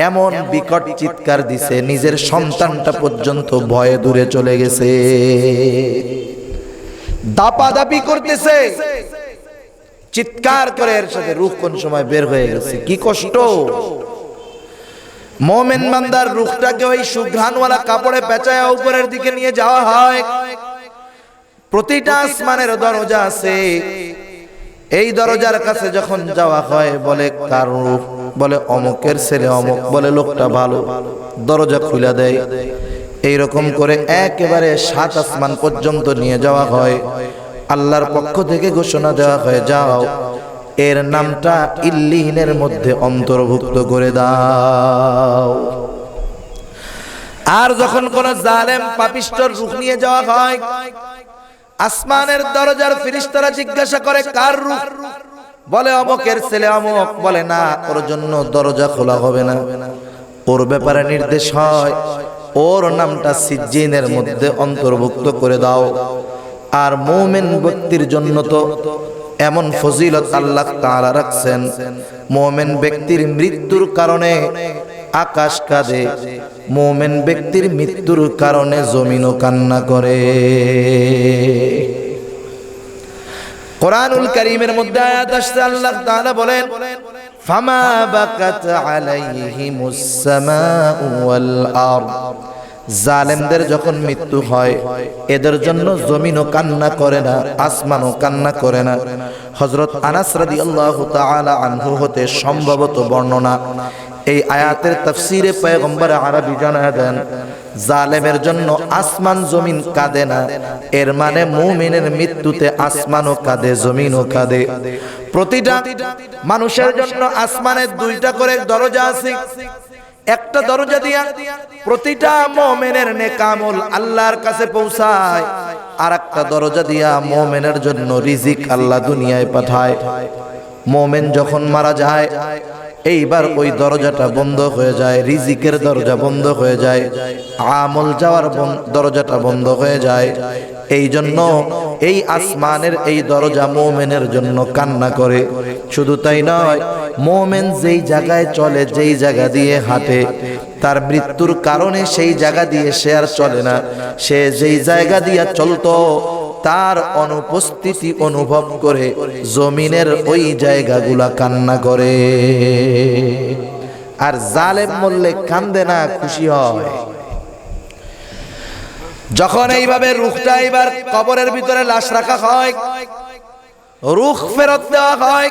এমন বিকট চিৎকার দিছে, নিজের সন্তানটা পর্যন্ত ভয়ে দূরে চলে গেছে, দাপাদাপি করতেছে, চিৎকার করে এর সাথে রূহ কোন সময় বের হয়ে গেছে। কি কষ্ট! মুমিন বান্দার রূহটাকে ওই সুঘ্রাণওয়ালা কাপড়ে পেঁচায়া উপরের দিকে নিয়ে যাওয়া হয়। প্রতিটা আসমানের দরজা আছে, এই দরজার কাছে যখন যাওয়া হয় বলে কার রূহ, বলে অমুকের ছেলে অমুক, বলে লোকটা ভালো, দরজা খুলে দেয়। এইরকম করে একেবারে 7 আসমান পর্যন্ত নিয়ে যাওয়া হয়। আল্লাহর পক্ষ থেকে ঘোষণা দেওয়া হয়, যাও এর নামটা ইল্লিনের মধ্যে অন্তর্ভুক্ত করে দাও। আর যখন কোন জালেম পাপিষ্ঠর রূহ নিয়ে যাওয়া হয়, আসমানের দরজার ফেরেশতারা জিজ্ঞাসা করে কার রূহ, বলে অমুকের ছেলে অমুক, বলে না ওর জন্য দরজা খোলা হবে না, ওর ব্যাপারে নির্দেশ হয় ওর নামটা সিজ্জিনের মধ্যে অন্তর্ভুক্ত করে দাও। আর মুমিন ব্যক্তির জন্য তো এমন ফজিলত আল্লাহ তাআলা রাখছেন, মুমিন ব্যক্তির মৃত্যুর কারণে আকাশ কাঁদে, মুমিন ব্যক্তির মৃত্যুর কারণে জমিনও কান্না করে। কোরআনুল কারীমের মধ্যে আয়াত আসছে, আল্লাহ তাআলা বলেন, ফামা বাকাত আলাইহিমুস সামাউ ওয়াল আরদ, জালেমদের যখন মৃত্যু হয় এদের জন্য জমিনও কান্না করে না, আসমানও কান্না করে না। হযরত আনাস রাদিয়াল্লাহু তাআলা আনহু হতে সম্ভবত বর্ণনা, এই আয়াতের তাফসীরে পয়গম্বর আরবী জানায় দেন, জালেমের জন্য আসমান জমিন কাঁদে না, এর মানে মুমিনের মৃত্যুতে আসমানও কাঁদে জমিনও কাঁদে। প্রতিটা মানুষের জন্য আসমানের 2টা করে দরজা আছে। একটা দরজা দিয়া প্রতিটা মুমিনের নেক আমল আল্লাহর কাছে পৌঁছায়, আর একটা দরজা দিয়া মুমিনের জন্য রিজিক আল্লাহ দুনিয়ায় পাঠায়। মুমিন যখন মারা যায় এইবার ওই দরজাটা বন্ধ হয়ে যায়, রিজিকের দরজা বন্ধ হয়ে যায়, আমল যাওয়ার দরজাটা বন্ধ হয়ে যায়। এই জন্য এই আসমানের এই দরজা মুমিনের জন্য কান্না করে। শুধু তাই নয়, মুমিন যেই জায়গায় চলে, যেই জায়গা দিয়ে হাঁটে, তার মৃত্যুর কারণে সেই জায়গা দিয়ে সে আর চলে না। সে যেই জায়গা দিয়ে চলতো তার অনুপস্থিতি অনুভব করে জমিনের ওই জায়গাগুলা কান্না করে। আর জালেম মরলে কান্দে না, খুশি হয়। যখন এইভাবে রূহটা এবার কবরের ভিতরে লাশ রাখা হয়, রূহ ফেরত দেওয়া হয়,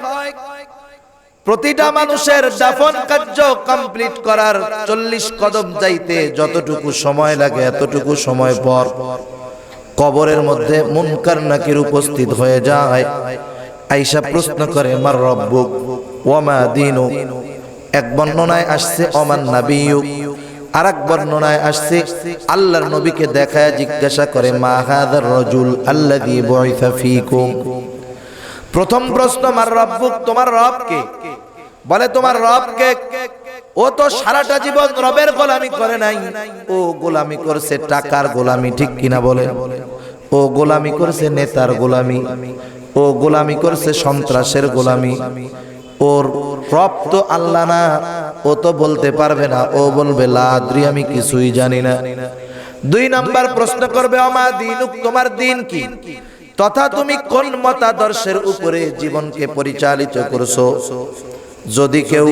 প্রতিটা মানুষের দাফন কার্য কমপ্লিট করার 40 কদম যাইতে যতটুকু সময় লাগে এতটুকু সময় পর কবরের মধ্যে মুনকার নাকির উপস্থিত হয়ে যায়। আয়েশা প্রশ্ন করে, মার রব্বুক ওয়া মা দীনুক। এক বর্ণনায় আসছে ওমান নাবিয়ুক, আরেক বর্ণনায় আসছে আল্লাহর নবীকে দেখায় জিজ্ঞাসা করে, মা হাযার রাজুল আল্লাযী বুইসা ফীকুম। প্রথম প্রশ্ন, মার রব্বুক, তোমার রব কে? বলে তোমার রব কে? ও তো সারাটা জীবন রবের গোলামি করে নাই, ও গোলামি করছে টাকার গোলামি, ঠিক কিনা বলে? ও গোলামি করছে নেতার গোলামি, ও গোলামি করছে সন্ত্রাসের গোলামি। ওর রব তো আল্লাহ না, ও তো বলতে পারবে না, ও বলবে লা আদ্রি, আমি কিছুই জানি না। 2 নাম্বার প্রশ্ন করবে, আমা দীনুক, তোমার দিন কি, তথা তুমি কোন মতাদর্শের উপরে জীবনকে পরিচালিত করছো? যদি কেউ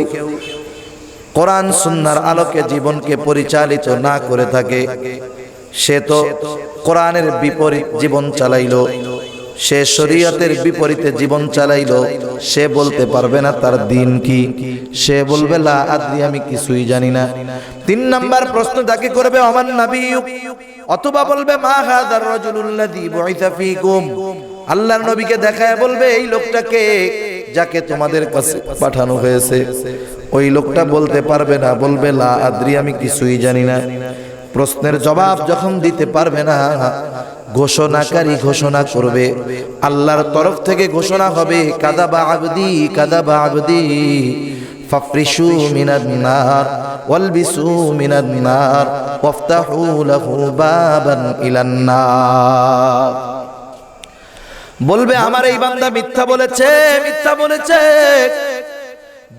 কোরআন সুন্নাহর আলোকে জীবনকে পরিচালিত না করে থাকে, সে তো কোরআনের বিপরীত জীবন চালাইলো, সে শরীয়তের বিপরীতে জীবন চালাইলো, সে বলতে পারবে না তার দিন কি, সে বলবে লা আদ্রি, আমি কিছুই জানি না। 3 নাম্বার প্রশ্ন তাকে করবে, আমান নাবিয়ুক, অথবা বলবে মা হাযার রাজুলুল্লাযী বুইসা ফীকুম। আল্লাহর নবীকে দেখায় বলবে, এই লোকটাকে যাকে তোমাদের কাছে পাঠানো হয়েছে। ওই লোকটা বলতে পারবে না, বলবে লা আদ্রি, আমি কিছুই জানি না। প্রশ্নের জবাব যখন দিতে পারবে না, ঘোষণাকারী ঘোষণা করবে, আল্লাহর তরফ থেকে ঘোষণা হবে, কাযাবা আবদি কাযাবা আবদি ফাফরিশু মিনান নার ওয়ালবিসু মিনান নার ওয়াফতাহু লাহু বাবান ইলান নার। বলবে আমার এই বান্দা মিথ্যা বলেছে, মিথ্যা বলেছে।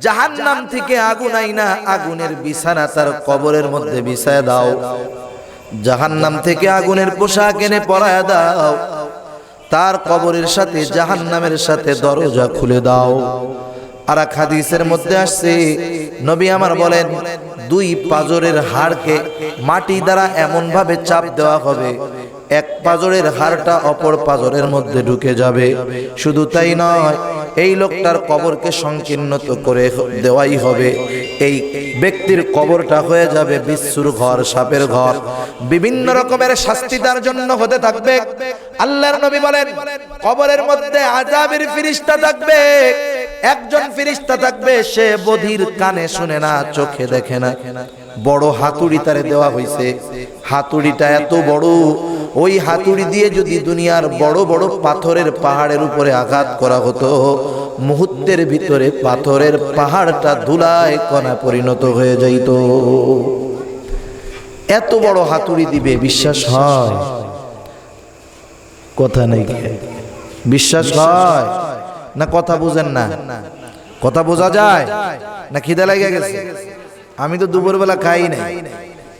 জাহান্নাম থেকে আগুন আইনা আগুনের বিছানা তার কবরের মধ্যে বিছায় দাও, জাহান্নাম থেকে আগুনের পোশাক এনে পরায় দাও, তার কবরের সাথে জাহান্নামের সাথে দরজা খুলে দাও। আর এক হাদিসের মধ্যে আসছে, নবী আমার বলেন, দুই পাঁজরের হাড়কে মাটি দ্বারা এমন ভাবে চাপ দেওয়া হবে এক পাঁজরের হাড়টা অপর পাঁজরের মধ্যে ঢুকে যাবে। শুধু তাই নয়, এই লোকটার কবরকে সংকীর্ণ করে দেওয়াই হবে। এই ব্যক্তির কবরটা হয়ে যাবে বিচ্ছুর ঘর, সাপের ঘর। বিভিন্ন রকমের শাস্তি তার জন্য হতে থাকবে। আল্লাহর নবী বলেন, কবরের মধ্যে আযাবের ফেরেশতা থাকবে। একজন ফেরেশতা থাকবে, সে বধির, কানে শুনে না, চোখে দেখে না। বড় হাতুড়ি তারে দেওয়া হয়েছে। হাতুড়িটা এত বড়, ওই হাতুড়ি দিয়ে যদি দুনিয়ার বড় বড় পাথরের পাহাড়ের উপরে আঘাত করা হতো, মুহূর্তের ভিতরে পাথরের পাহাড়টা ধুলায় কণা পরিণত হয়ে যাইত। এত বড় হাতুড়ি দিবে, বিশ্বাস হয়? কথা নেই, বিশ্বাস হয় না? কথা বুঝেন না? কথা বোঝা যায় না? খিদে লেগে গেছে? আমি তো দুপুরবেলা খাই নাই,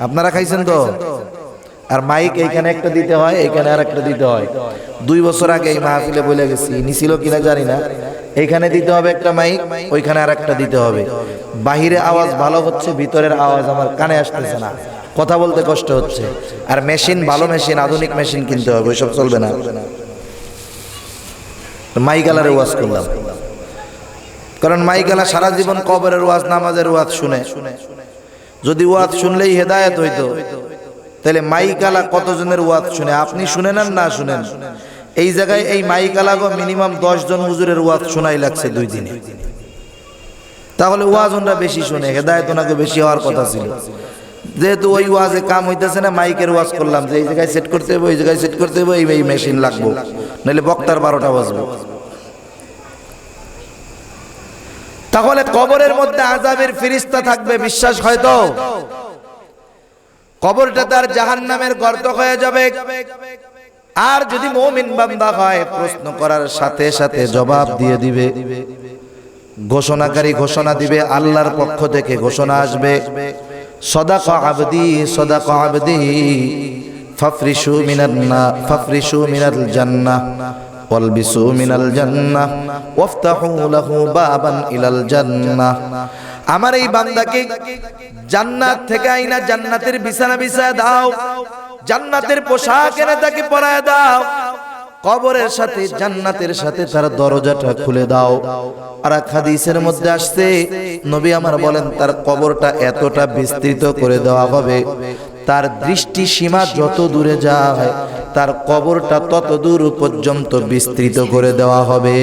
আপনারা খাইছেন তো? আর মাইক এইখানে একটা দিতে হয়, এইখানে আর একটা দিতে হয়। 2 বছর আগে এই মাহফিলে বলে গেছি, নিছিল কিনা জানি না। এইখানে দিতে হবে একটা মাইক, ওইখানে আর একটা দিতে হবে। বাহিরে আওয়াজ ভালো হচ্ছে, ভিতরের আওয়াজ আমার কানে আসতেছে না, কথা বলতে কষ্ট হচ্ছে। আর মেশিন, ভালো মেশিন, আধুনিক মেশিন কিনতে হবে, ওইসব চলবে না। মাইকালারে ওয়াজ করলাম, কারণ মাইকালা সারা জীবন কবরের ওয়াজ, নামাজের ওয়াজ শুনে। যদি ওয়াজ শুনলেই হেদায়েত হইতো, তাহলে মাইকালা কতজনের ওয়াজ শুনে? আপনি শুনেন আর না শুনেন, এই জায়গায় এই মাইকালাগো মিনিমাম 10 জন হুজুরের ওয়াজ শোনাই লাগছে 2 দিনে। তাহলে ওয়াজ ওনরা বেশি শুনে, হেদায়েত ওনাকে বেশি হওয়ার কথা ছিল। যেহেতু ওই ওয়াজে কাম হইতেছে না, মাইকের ওয়াজ করলাম যে এই জায়গায় সেট করতে হবে, ওই জায়গায় সেট করতে হবে, এই মেশিন লাগবো, নাহলে বক্তার 12টা বাজবে। তাহলে কবরের মধ্যে আযাবের ফেরেশতা থাকবে, বিশ্বাস হয় তো? কবরটা তার জাহান্নামের গর্ত হয়ে যাবে। আর যদি মুমিন বান্দা হয়, প্রশ্ন করার সাথে সাথে জবাব দিয়ে দিবে। ঘোষণাকারী ঘোষণা দিবে, আল্লাহর পক্ষ থেকে ঘোষণা আসবে, সাদাকা আবদি, সাদাকা আবদি, ফাফরিশু মিনাল জান্নাহ ওয়ালবিসু মিনাল জান্নাহ ওয়াফতাহু লাহু বাবান ইলাল জান্নাহ। আমার এই বান্দাকে জান্নাত থেকে আইনা জান্নাতের বিছানা বিছায় দাও, জান্নাতের পোশাক এনে তাকে পরায় দাও, কবরের সাথে জান্নাতের সাথে তার দরজাটা খুলে দাও। আর এক হাদিসের মধ্যে আসছে, নবী আমার বলেন, তার কবরটা এতটা বিস্তৃত করে দেওয়া হবে, তার দৃষ্টি সীমা যত দূরে যায়, তার কবরটা তত দূর পর্যন্ত বিস্তৃত করে দেওয়া হবে।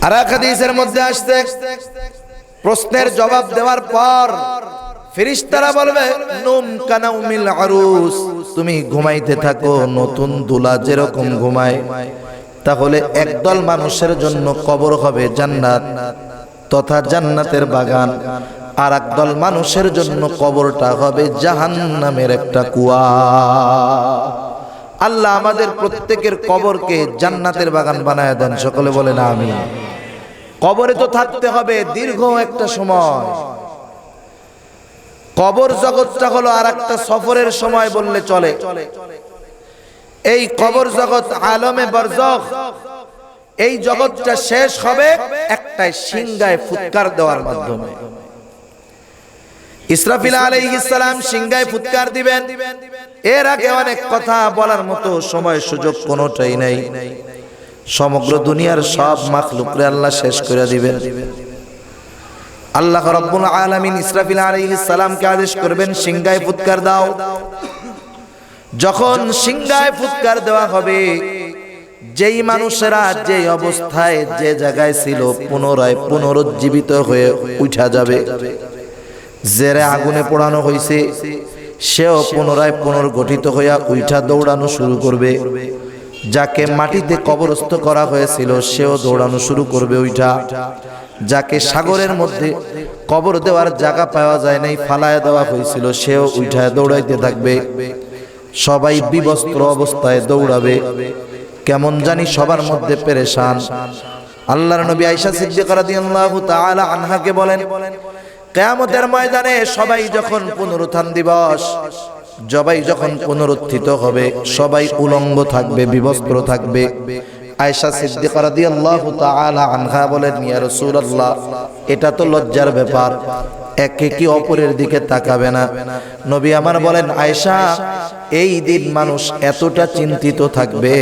আর এক হাদিসের মধ্যে আসছে, প্রশ্নের জবাব দেওয়ার পর ফেরেশতারা বলবে, নুম কানাউমিল আরুস, তুমি ঘুমাইতে থাকো নতুন দুলা যেরকম ঘুমায়। তাহলে একদল মানুষের জন্য কবর হবে জান্নাত তথা জান্নাতের বাগান, আর একদল মানুষের জন্য কবরটা হবে জাহান্নামের একটা কুয়া। আল্লাহ আমাদের প্রত্যেকের কবরকে জান্নাতের বাগান বানায় দেন, সকলে বলেন আমিন। কবরে তো থাকতে হবে দীর্ঘ একটা সময়। কবর জগৎটা হলো আর একটা সফরের সময় বললে চলে। এই কবর জগৎ আলমে বরজখ, এই জগৎটা শেষ হবে একটা সিংহায় ফুৎকার দেওয়ার মাধ্যমে। ইসরাফিল আলাইহিস সালাম সিংহায় ফুৎকার দিবেন। এর আগে অনেক কথা বলার মতো সময় সুযোগ কোনোটাই নাই। সমগ্র দুনিয়ার সব মাখলুকরে আল্লাহ শেষ করে দিবেন। আল্লাহ রাব্বুল আলামিন ইসরাফিল আলাইহিস সালামকে আদেশ করবেন, সিংহায় ফুৎকার দাও। যখন সিংহায় ফুৎকার দেওয়া হবে, যেই মানুষেরা যে অবস্থায় যে জায়গায় ছিল পুনরায় পুনরুজ্জীবিত হয়ে উঠা যাবে। জেরে আগুনে পোড়ানো হয়েছে, সেও পুনরায় পুনর্গঠিত হইয়া উঠা দৌড়ানো শুরু করবে। যাকে মাটিতে কবরস্থ করা হয়েছিল, সেও দৌড়ানো শুরু করবে উঠা। যাকে সাগরের মধ্যে কবর দেওয়ার জায়গা পাওয়া যায় নাই, ফালায় দেওয়া হয়েছিল, সেও উঠায় দৌড়াইতে থাকবে। সবাই বিবস্ত্র অবস্থায় দৌড়াবে, কেমন জানি সবার মধ্যে পেরেশান। আল্লাহর নবী আয়েশা সিদ্দিকা রাদিয়াল্লাহু তাআলা আনহাকে বলেন, কিয়ামতের ময়দানে সবাই যখন পুনরুত্থান দিবস, সবাই যখন পুনরুত্থিত হবে, সবাই উলঙ্গ থাকবে, বিবস্ত্র থাকবে। আয়েশা সিদ্দিকা রাদিয়াল্লাহু তাআলা আনহা বলেন, ইয়া রাসূলুল্লাহ, এটা তো লজ্জার ব্যাপার, একে কি অপরের দিকে তাকাবে না? নবী আমার বলেন, আয়েশা, এই দিন মানুষ এতটা চিন্তিত থাকবে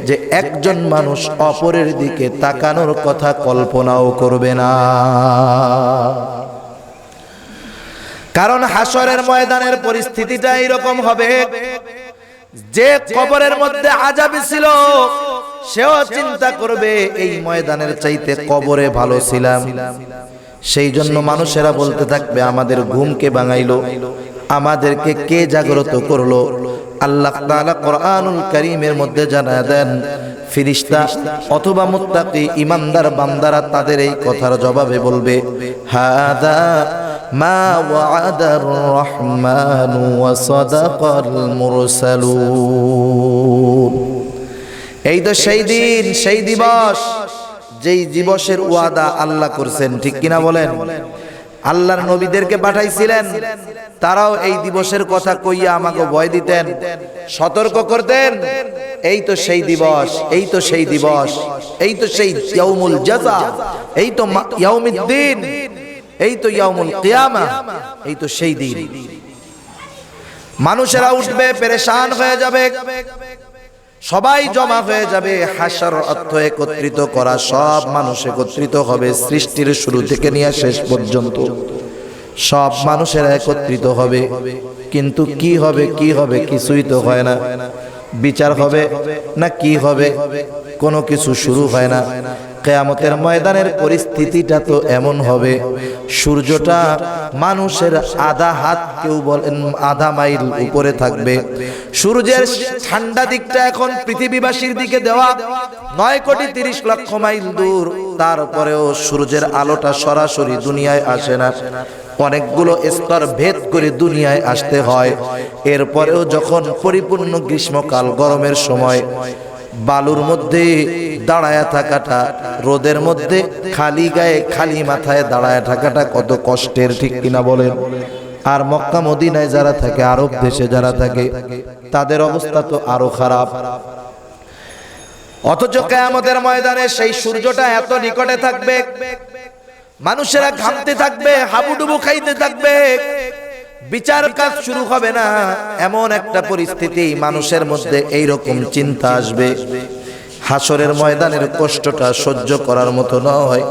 যে একজন মানুষ অপরের দিকে তাকানোর কথা কল্পনাও করবে না। কারণ হাসরের ময়দানের পরিস্থিতিটা এরকম হবে, যে কবরের মধ্যে আযাব ছিল সেও চিন্তা করবে এই ময়দানের চাইতে কবরে ভালো ছিলাম। সেই জন্য মানুষেরা বলতে থাকবে, আমাদের ঘুমকে ভাঙাইলো, আমাদেরকে কে জাগ্রত করলো? আল্লাহ তাআলা কোরআনুল কারীমের মধ্যে জানায় দেন, ফেরেশতা অথবা মুত্তাকি ঈমানদার বান্দারা তাদের এই কথার জবাবে বলবে, হাদা মা ওয়া'আদার রহমানু ওয়া সাদাকাল মুরসালুন। এই তো সেই দিন, সেই দিবস, যেই দিবসের ওয়াদা আল্লাহ করছেন, ঠিক কিনা বলেন? আল্লাহর নবীদেরকে পাঠাইছিলেন, তারাও এই দিবসের কথা কইয়া আমাকে ভয় দিতেন, সতর্ক করতেন। এই তো সেই দিবস, এই তো সেই দিবস, এই তো সেই ইয়াউমুল জাযা, এই তো ইয়াউমিদ্দিন, এই তো ইয়াউমুল কিয়ামা, এই তো সেই দিন। মানুষেরা উঠবে, পেরেশান হয়ে যাবে, সবাই জমা হয়ে যাবে। হাসর অর্থ একত্রিত করা, সব মানুষ একত্রিত হবে, সৃষ্টির শুরু থেকে নিয়ে শেষ পর্যন্ত সব মানুষেরা একত্রিত হবে। কিন্তু কি হবে, কি হবে? কিছুই তো হয় না। বিচার হবে না কি হবে? কোনো কিছু শুরু হয় না। কিয়ামতের ময়দানের পরিস্থিতিটা তো এমন হবে, সূর্যটা মানুষের আধা হাত, কেউ বলেন আধা মাইল উপরে থাকবে। সূর্যের ঠান্ডা দিকটা এখন পৃথিবীবাসীর দিকে দেওয়া 9,30,00,000 মাইল দূর, তারপরেও সূর্যের আলোটা সরাসরি দুনিয়ায় আসে না, অনেকগুলো স্তর ভেদ করে দুনিয়ায় আসতে হয়। এরপরেও যখন পরিপূর্ণ গ্রীষ্মকাল, গরমের সময়, বালুর মধ্যে দাঁড়ায়া থাকাটা, রোদের মধ্যে খালি গায়ে খালি মাথায় দাঁড়ায়া থাকাটা কত কষ্টের, ঠিক কিনা বলেন? আর মক্কা মদিনায় যারা থাকে, আরব দেশে যারা থাকে, তাদের অবস্থা তো আরো খারাপ। অথচ কিয়ামতের ময়দানে সেই সূর্যটা এত নিকটে থাকবে, মানুষেরা ঘামতে থাকবে, হাবুডুবু খাইতে থাকবে, বিচার কাজ শুরু হবে না। এমন একটা পরিস্থিতি মানুষের মধ্যে এইরকম চিন্তা আসবে, হাসরের ময়দানের কষ্টটা সহ্য করার মতো নয়।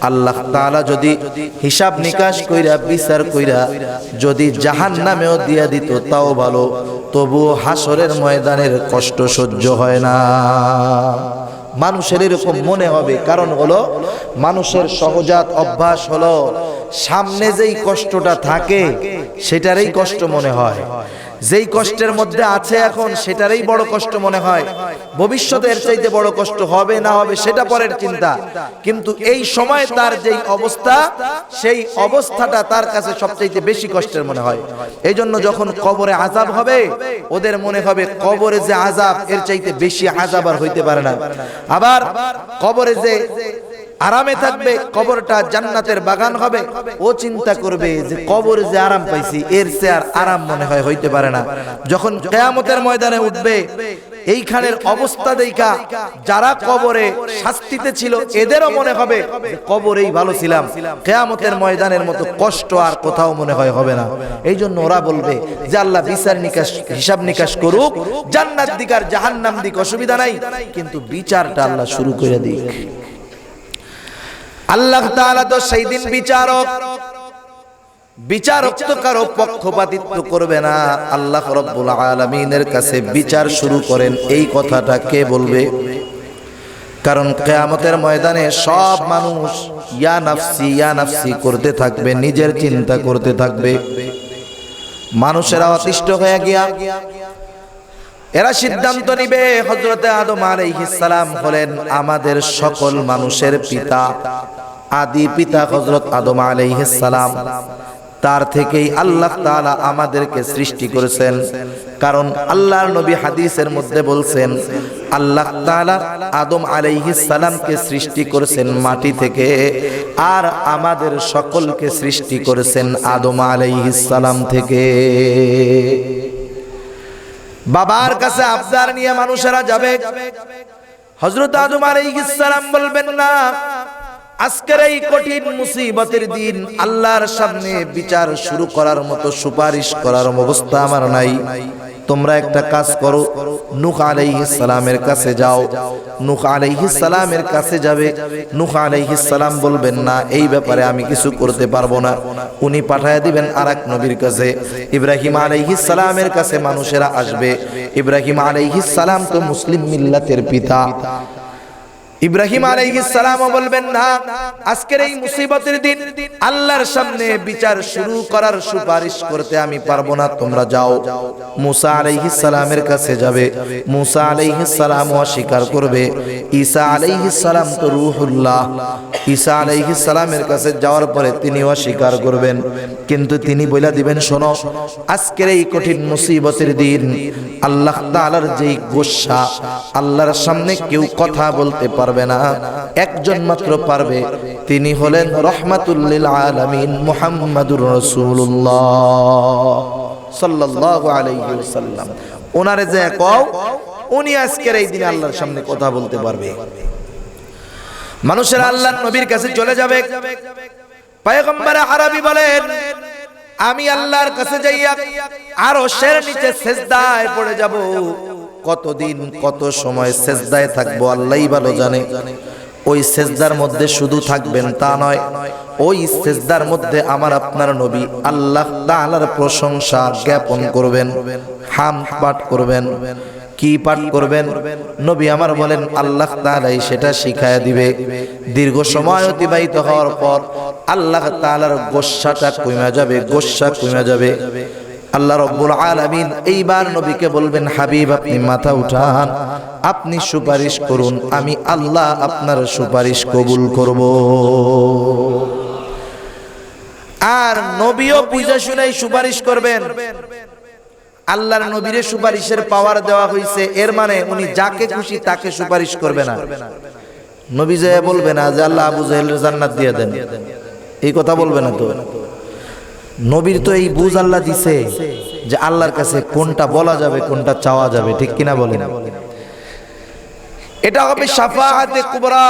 আল্লাহ তাআলা যদি হিসাব নিকাশ কইরা, বিচার কইরা যদি জাহান্নামেও দিয়া দিত তাও ভালো, তবুও হাসরের ময়দানের কষ্ট সহ্য হয় না। মানুষের এরকম মনে হবে, কারণ হলো মানুষের সহজাত অভ্যাস হলো সামনে যেই কষ্টটা থাকে সেটারই কষ্ট মনে হয়, যেই কষ্টের মধ্যে আছে এখন সেটারই বড় কষ্ট মনে হয়। ভবিষ্যতে এর চাইতে বড় কষ্ট হবে না হবে সেটা পরের চিন্তা, কিন্তু এই সময় তার যেই অবস্থা, সেই অবস্থাটা তার কাছে সবচাইতে বেশি কষ্টের মনে হয়। এই জন্য যখন কবরে আযাব হবে, ওদের মনে হবে কবরে যে আযাব, এর চাইতে বেশি আযাব আর হইতে পারে না। আবার কবরে যে আরামে থাকবে, কবরটা জান্নাতের বাগান হবে, ও চিন্তা করবে যে কবরে যে আরাম পাইছি, এর চেয়ে আর আরাম মনে হয় হইতে পারে না। যখন কিয়ামতের ময়দানে উঠবে, এইখানের অবস্থা দেখা যারা কবরে শাস্তিতে ছিল, এদেরও মনে হবে কবরেই ভালো ছিলাম, কিয়ামতের ময়দানের মতো কষ্ট আর কোথাও মনে হয় হবে না। এই জন্য ওরা বলবে যে আল্লাহ বিচার নিকাশ, হিসাব নিকাশ করুক, জান্নাত দিক আর জাহান্নাম দিক, অসুবিধা নাই, কিন্তু বিচারটা আল্লাহ শুরু করে দিক। আল্লাহ তাআলা তো সেই দিন বিচারক, বিচারক তো কারো পক্ষপাতিত্ব করবে না। আল্লাহ রাব্বুল আলামিনের কাছে বিচার শুরু করেন, এই কথাটা কে বলবে? কারণ কিয়ামতের ময়দানে সব মানুষ ইয়া নাফসি ইয়া নাফসি করতে থাকবে, নিজের চিন্তা করতে থাকবে। মানুষেরা অতিষ্ঠ হয়ে গিয়া এরা সিদ্ধান্ত নিবে, হযরতে আদম আলাইহিস সালাম হলেন আমাদের সকল মানুষের পিতা, আদি পিতা হযরত আদম আলাইহিস সালাম। তার থেকেই আল্লাহ তাআলা আমাদেরকে সৃষ্টি করেছেন। কারণ আল্লাহর নবী হাদিসের মধ্যে বলছেন, আল্লাহ তাআলা আদম আলাইহিস সালামকে সৃষ্টি করেছেন মাটি থেকে, আর আমাদের সকলকে সৃষ্টি করেছেন আদম আলাইহিস সালাম থেকে। বাবার কাছে আবদার নিয়ে মানুষেরা যাবে, হযরত আদম আলাইহিস সালাম বলবেন না, আজকের এই কঠিন মুসিবতের দিন আল্লাহর সামনে বিচার শুরু করার মতো সুপারিশ করার অবস্থা আমার নাই। তোমরা একটা কাজ করো, নূহ আলাইহিস সালামের কাছে যাও। নূহ আলাইহিস সালামের কাছে যাবে। নূহ আলাইহিস সালাম বলবেন না, এই ব্যাপারে আমি কিছু করতে পারবো না। উনি পাঠায় দিবেন আরেক নবীর কাছে। ইব্রাহিম আলাইহিস সালামের কাছে মানুষেরা আসবে। ইব্রাহিম আলাইহিস সালাম তো মুসলিম মিল্লাতের পিতা। ইব্রাহিম আলাইহিস সালামও বলবেন না, আজকের এই মুসিবতের দিন আল্লাহর সামনে বিচার শুরু করার সুপারিশ করতে আমি পারবো না, তোমরা যাও। মুসা আলাইহিস সালামের কাছে যাবে। মুসা আলাইহিস সালামও অস্বীকার করবে। ঈসা আলাইহিস সালাম তো রূহুল্লাহ। ঈসা আলাইহিস সালামের কাছে যাওয়ার পরে তিনি অস্বীকার করবেন, কিন্তু তিনি বলে দিবেন, শোনো, আজকের এই কঠিন মুসিবতের দিন আল্লাহ তাআলার যেই গোসা, আল্লাহর সামনে কেউ কথা বলতে পারবে না, একজন মাত্র পারবে, তিনি হলেন রাহমাতুল লিল আলামিন মুহাম্মাদুর রাসূলুল্লাহ সাল্লাল্লাহু আলাইহি ওয়াসাল্লাম। ওনারে যে কও, উনি আজকের এই দিনে আল্লাহর সামনে কথা বলতে পারবে। মানুষেরা আল্লাহর নবীর কাছে চলে যাবে। পয়গম্বর আরবি বলেন, আমি আল্লাহর কাছে যাইয়া আরশের নিচে সিজদায় পড়ে যাব। কতদিন কত সময় সিজদায় থাকবো আল্লাহই ভালো জানে। ওই সিজদার মধ্যে শুধু থাকবেন তা নয়, ওই সিজদার মধ্যে আমার আপনার নবী আল্লাহ তাআলার প্রশংসা জ্ঞাপন করবেন, হামদ পাঠ করবেন। কি পাঠ করবেন? নবী আমার বলেন, আল্লাহ তাআলাই সেটা শিখায়া দিবে। দীর্ঘ সময় অতিবাহিত হওয়ার পর আল্লাহ তাআলার গোসাটা কমে যাবে, গোসা কমে যাবে। আল্লাহ রাব্বুল আলামিন এইবার নবীকে বলবেন, হাবিব আপনি মাথা উঠান, আপনি সুপারিশ করুন, আমি আল্লাহ আপনার সুপারিশ কবুল করব। আর নবীও বুঝা শুনাই সুপারিশ করবেন। আল্লাহর নবীরে সুপারিশের পাওয়ার দেওয়া হয়েছে, এর মানে উনি যাকে খুশি তাকে সুপারিশ করবে না। নবী যে বলবে না যে আল্লাহ আবু জাহেলের জান্নাত দিয়ে দেন, এই কথা বলবে না তো। নবীর তো এই বুঝ আল্লাহ দিছে যে আল্লাহর কাছে কোনটা বলা যাবে, কোনটা চাওয়া যাবে, ঠিক কিনা বলেন? এটা হবে শাফাআতে কুবরা।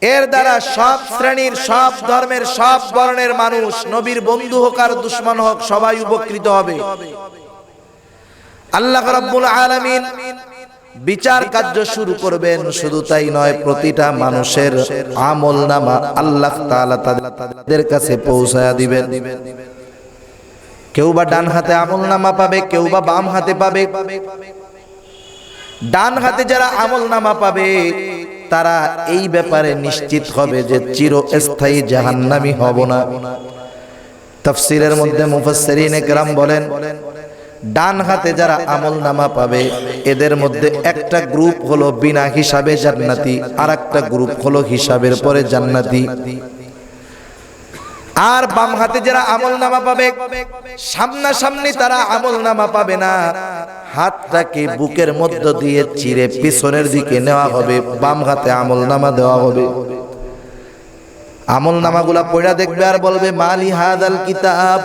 এর দ্বারা সব শ্রেণীর, সব ধর্মের, সব বর্ণের মানুষ, নবীর বন্ধু হোক আর দুশমন হোক, সবাই উপকৃত হবে। আল্লাহ রাব্বুল আলামিন বিচার কার্য শুরু করবেন। শুধু তাই নয়, প্রতিটা মানুষের আমলনামা আল্লাহ তাআলা তাদের কাছে পৌঁছায়া দিবেন। কেউ বা ডান হাতে আমলনামা পাবে, কেউ বা বাম হাতে পাবে। ডান হাতে যারা আমলনামা পাবে তারা এই ব্যাপারে নিশ্চিত হবে যে চিরস্থায়ী জাহান্নামী হব না। তাফসীরের মধ্যে মুফাসসিরিনে কেরাম বলেন, ডান হাতে যারা আমলনামা পাবে এদের মধ্যে একটা গ্রুপ হলো বিনা হিসাবে জান্নাতি, আর একটা গ্রুপ হলো হিসাবের পরে জান্নাতি। আর বাম হাতে যারা আমলনামা পাবে, সামনাসামনি তারা আমলনামা পাবে না, হাতটাকে বুকের মধ্য দিয়ে চিরে পিছনের দিকে নেওয়া হবে, বাম হাতে আমলনামা দেওয়া হবে। আমলনামাগুলা পড়া দেখবে আর বলবে, মালি হাদাল কিতাব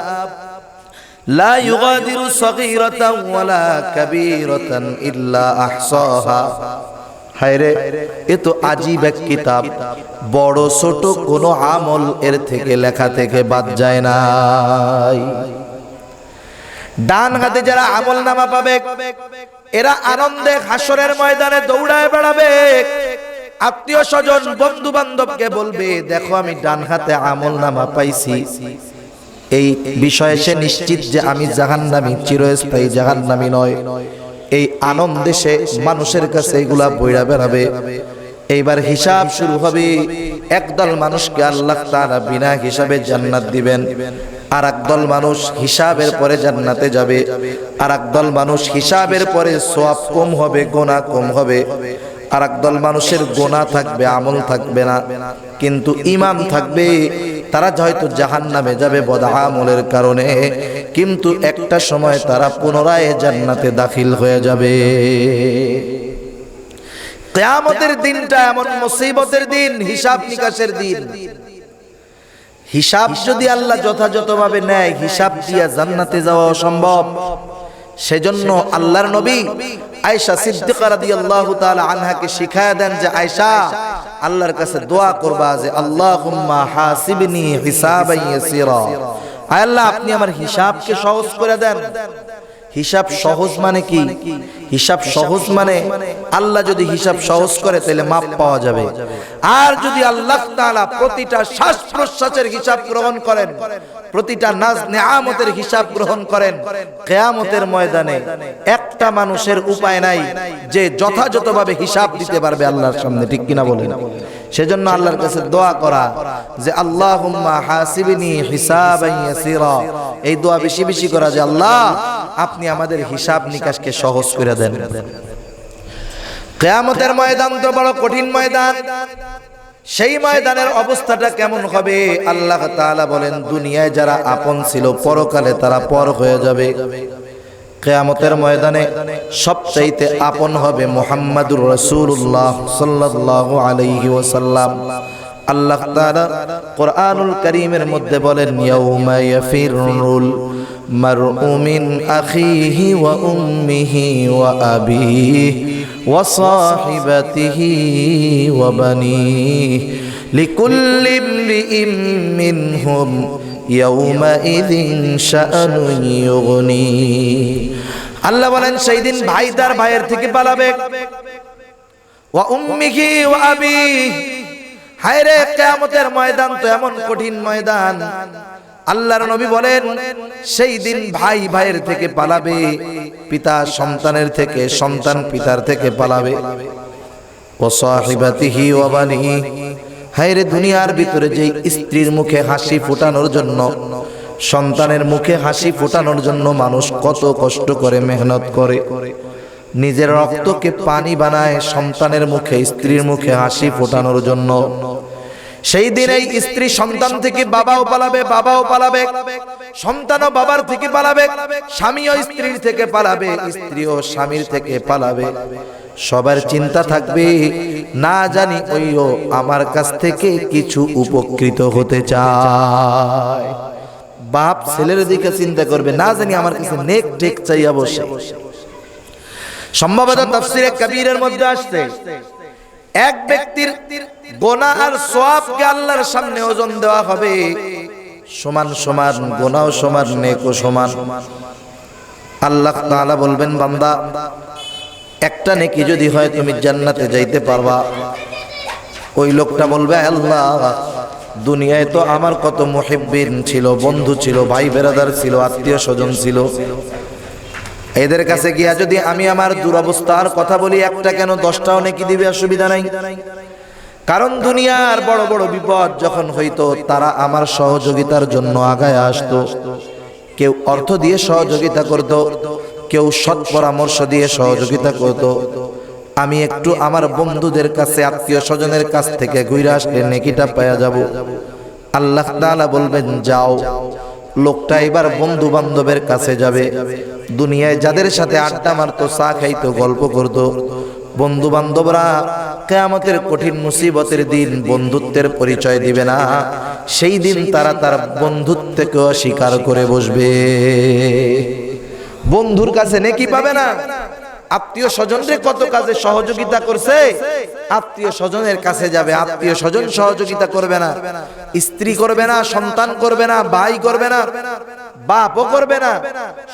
লা ইউগাদিরু সগীরাতান ওয়ালা কাবীরাতান ইল্লা আহসাহা। হায়রে, এ তো আজীব এক কিতাব, বড় ছোট কোনো আমল এর থেকে লেখা থেকে বাদ যায় নাই। ডান হাতে যারা আমলনামা পাবে এরা আনন্দে হাসরের ময়দানে দৌড়ায় বেড়াবে, আত্মীয় স্বজন বন্ধু বান্ধবকে বলবে, দেখো আমি ডান হাতে আমলনামা পাইছি। এই বিষয়ে সে নিশ্চিত যে আমি জাহান্নামী, চিরস্থায়ী জাহান্নামী নয়। এই আনন্দে সে মানুষের কাছে এগুলা বইরা বেড়াবে। এইবার হিসাব শুরু হবে। একদল মানুষকে আল্লাহ তাআলা বিনা হিসাবে জান্নাত দিবেন, আর একদল মানুষ হিসাবের পরে জান্নাতে যাবে, আর একদল মানুষ হিসাবের পরে সওয়াব কম হবে, গুনাহ কম হবে, আর একদল মানুষের গুনাহ থাকবে, আমল থাকবে না, কিন্তু ঈমান থাকবে। তারা হয়তো জাহান্নামে যাবে বদআমলের কারণে, কিন্তু একটা সময় তারা পুনরায় জান্নাতে দাখিল হয়ে যাবে। কিয়ামতের দিনটা এমন মুসিবতের দিন, হিসাব নিকাশের দিন। হিসাব যদি আল্লাহ যথাযথভাবে নেয়, হিসাব দিয়া জান্নাতে যাওয়া অসম্ভব। সেজন্য আল্লাহর নবী আয়েশা সিদ্দিকা রাদিয়াল্লাহু তাআলা আনহাকে শিখায়া দেন যে আয়েশা আল্লাহর কাছে দোয়া করবা যে আল্লাহুম্মা হাসিবনি হিসাবান ইয়াসিরা, আয় আল্লাহ আপনি আমার হিসাবকে সহজ করে দেন। হিসাব সহজ মানে কি? হিসাব সহজ মানে আল্লাহ যদি হিসাব সহজ করে তাহলে মাপ পাওয়া যাবে। আর যদি আল্লাহ তাআলা প্রতিটা শ্বাস প্রশ্বাসের হিসাব গ্রহণ করেন, প্রতিটা নাজ নেয়ামতের হিসাব গ্রহণ করেন, কিয়ামতের ময়দানে একটা মানুষের উপায় নাই যে যথাযথভাবে হিসাব দিতে পারবে আল্লাহর সামনে, ঠিক কিনা বলেন? সেজন্য আল্লাহর কাছে দোয়া করা যে আল্লাহুম্মা হাসিবনি হিসাবান ইয়াসিরা, এই দোয়া বেশি বেশি করা যে আল্লাহ আপনি আমাদের হিসাব নিকাশকে সহজ করে দেন। কিয়ামতের ময়দান তো বড় কঠিন ময়দান। সেই ময়দানের অবস্থাটা কেমন হবে? আল্লাহ তাআলা বলেন দুনিয়ায় যারা আপন ছিল পরকালে তারা পর হয়ে যাবে। কিয়ামতের ময়দানে সবচাইতে আপন হবে মুহাম্মাদুর রাসূলুল্লাহ সাল্লাল্লাহু আলাইহি ওয়াসাল্লাম। আল্লাহ তাআলা কোরআনুল কারীমের মধ্যে বলেন ইয়াউমা ইয়াফিরুল মারউ মিন আখিহি ওয়া উম্মিহি ওয়া আবিহি ওয়া সাহিবাতিহি ওয়া বানিহি লিকুল্লি ইমরিইম মিনহুম ইয়াউমাইযিন শাআনুন ইউগনি। আল্লাহ বলেন সেই দিন ভাই তার ভাইয়ের থেকে পালাবে। ওয়া উম্মিহি ওয়া আবিহি, হায়রে কিয়ামতের ময়দান তো এমন কঠিন ময়দান। আল্লাহর নবী বলেন সেই দিন ভাই ভাইয়ের থেকে পালাবে, পিতা সন্তানের থেকে, সন্তান পিতার থেকে পালাবে। ওয়া সাহিবাতিহি ওয়া বানিহি, হায়রে দুনিয়ার ভিতরে যেই স্ত্রীর মুখে হাসি ফোটানোর জন্য, সন্তানের মুখে হাসি ফোটানোর জন্য মানুষ কত কষ্ট করে মেহনত করে, নিজের রক্তকে পানি বানায় সন্তানের মুখে, স্ত্রীর মুখে হাসি ফোটানোর জন্য। সেই দিন এই স্ত্রী সন্তান থেকে বাবাও পালাবে, বাবাও পালাবে, সন্তানও বাবার থেকে পালাবে, স্বামীও স্ত্রীর থেকে পালাবে, স্ত্রীও স্বামীর থেকে পালাবে। সবার চিন্তা থাকবে না জানি ওইও আমার কাছ থেকে কিছু উপকৃত হতে চায়। বাপ ছেলের দিকে চিন্তা করবে না জানি আমার কাছে নেক টেক চাইয়া বসে। সম্ভবত তাফসীরে কবীরের মধ্যে আসছে এক ব্যক্তির গুনাহ আর সওয়াবকে আল্লাহর সামনে ওজন দেওয়া হবে, সমান সমান গুনাহ সমান, নেকও সমান। আল্লাহ তাআলা বলবেন বান্দা একটা নেকি যদি হয় তুমি জান্নাতে যাইতে পারবা। ওই লোকটা বলবে আল্লাহ দুনিয়ায় তো আমার কত মুহিব্বিন ছিল, বন্ধু ছিল, ভাই বেরাদার ছিল, আত্মীয় স্বজন ছিল, এদের কাছে গিয়া যদি আমি আমার দুরবস্থার কথা বলি একটা কেন 10টাও নেকি দিবে, অসুবিধা নাই। কারণ দুনিয়ার বড় বড় বিপদ যখন হইতো তারা আমার সহযোগিতার জন্য আগায় আসতো। কেউ অর্থ দিয়ে সহযোগিতা করত, কেউ সৎ পরামর্শ দিয়ে সহযোগিতা করত। আমি একটু আমার বন্ধুদের কাছে, আত্মীয় স্বজনের কাছ থেকে ঘুরে আসলে নেকিটা পাওয়া যাব। আল্লাহ তাআলা বলবেন যাও। লোকটা এবার বন্ধু বান্ধবের কাছে যাবে। দুনিয়ায় যাদের সাথে আড্ডা মারতো, চা খাইতো, গল্প করতো, বন্ধু বান্ধবরা কিয়ামতের কঠিন মুসিবতের দিন বন্ধুত্বের পরিচয় দিবে না। সেই দিন তারা তার বন্ধুত্বকে অস্বীকার করে বসবে। বন্ধুর কাছে নেকি পাবে না। আত্মীয় স্বজনরে কত কাজে সহযোগিতা করছে, আত্মীয় স্বজনের কাছে যাবে, আত্মীয় স্বজন সহযোগিতা করবে না, স্ত্রী করবে না, সন্তান করবে না, ভাই করবে না, বাপও করবে না।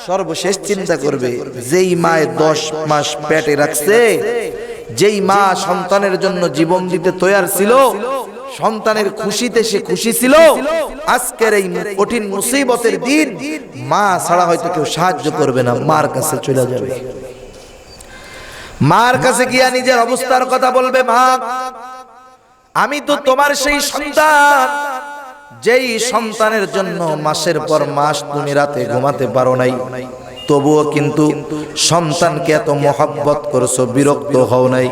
সর্বশেষ চিন্তা করবে যেই মায়ে 10 মাস পেটে রাখছে, যেই মা সন্তানের জন্য জীবন দিতে তৈয়ার ছিল, সন্তানের খুশিতে সে খুশি ছিল, আজকের এই কঠিন মুসিবতের দিন মা ছাড়া হয়তো কেউ সাহায্য করবে না, মার কাছে চলে যাবে। মার কাছে গিয়া নিজের অবস্থার কথা বলবে, মা আমি তো তোমার সেই সন্তান, যেই সন্তানের জন্য মাসের পর মাস তুমি রাতে ঘুমাতে পারো নাই, তবুও কিন্তু সন্তানকে এত মহব্বত করছো, বিরক্ত হও নাই।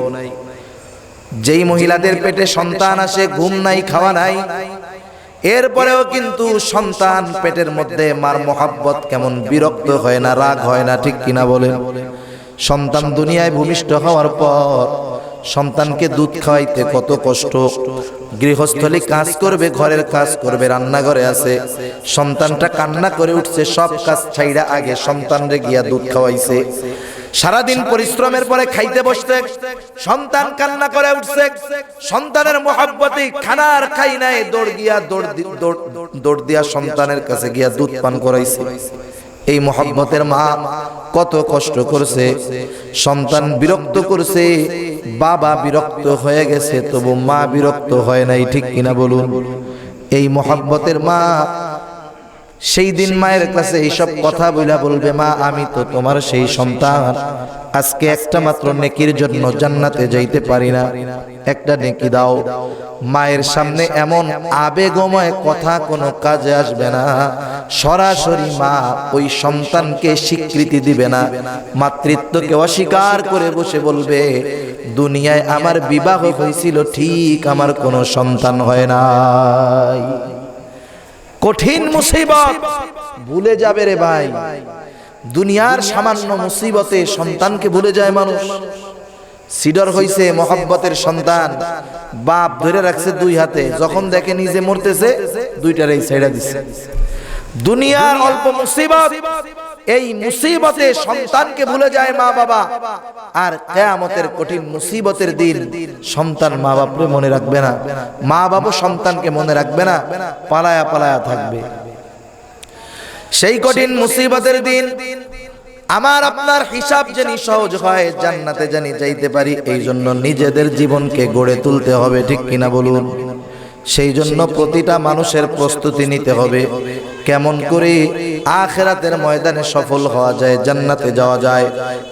যেই মহিলাদের পেটে সন্তান আসে, ঘুম নাই, খাওয়া নাই, এরপরেও কিন্তু সন্তান পেটের মধ্যে মার মহব্বত কেমন বিরক্ত হয় না, রাগ হয় না, ঠিক কিনা বলেন? সন্তান দুনিয়ায় ভূমিষ্ঠ হওয়ার পর সন্তানকে দুধ খাওয়াইতে কত কষ্ট, গৃহস্থলী কাজ করবে, ঘরের কাজ করবে, রান্নাঘরে আছে, সন্তানটা কান্না করে উঠছে, সব কাজ ছাইড়া আগে সন্তানরে গিয়া দুধ খাওয়াইছে। সারাদিন পরিশ্রমের পরে খাইতে বসতে সন্তান কান্না করে উঠছে, সন্তানের মহব্বতে খানার খাই নাই, দৌড় দিয়া সন্তানের কাছে গিয়া দুধ পান করাইছে। এই মহব্বতের মা কত কষ্ট করছে, সন্তান বিরক্ত করছে, বাবা বিরক্ত হয়ে গেছে, তবু মা বিরক্ত হয় নাই, ঠিক কিনা বলুন? এই মহব্বতের মা সেই দিন মায়ের কাছে এইসব কথা বলবে, মা আমি তো তোমার সেই সন্তান, আজকে একটা মাত্র নেকির জন্য জান্নাতে যাইতে পারি না, একটা নেকি দাও। মায়ের সামনে এমন আবেগময় কথা কোনো কাজে আসবে না। সরাসরি মা ওই সন্তানকে স্বীকৃতি দিবে না, মাতৃত্বকে অস্বীকার করে বসে বলবে, দুনিয়ায় আমার বিবাহ হয়েছিল ঠিক, আমার কোনো সন্তান হয় নাই। কঠিন মুসিবত ভুলে যাবে রে ভাই, দুনিয়ার সামান্য মুসিবতে সন্তানকে ভুলে যায় মানুষ। সিডর হইছে মহব্বতের সন্তান, বাপ ধরে রাখছে দুই হাতে, যখন দেখে নিজে মরতেছে দুইটারই ছেড়ে দিছে। দুনিয়ার অল্প মুসিবত, এই মুসিবতে সন্তানকে ভুলে যায় মা বাবা, আর কিয়ামতের কঠিন মুসিবতের দিন সন্তান মা বাপরে মনে রাখবে না, মা বাবা সন্তানকে মনে রাখবে না, পালায়া পালায়া থাকবে। সেই কঠিন মুসিবতের দিন আমার আপনার হিসাব জানি সহজ হয়, জান্নাতে জানি যাইতে পারি, এই জন্য নিজেদের জীবনকে গড়ে তুলতে হবে, ঠিক কিনা বলুন? সেই জন্য প্রতিটা মানুষের প্রস্তুতি নিতে হবে, কেমন করে আখিরাতের ময়দানে সফল হওয়া যায়, জান্নাতে যাওয়া যায়।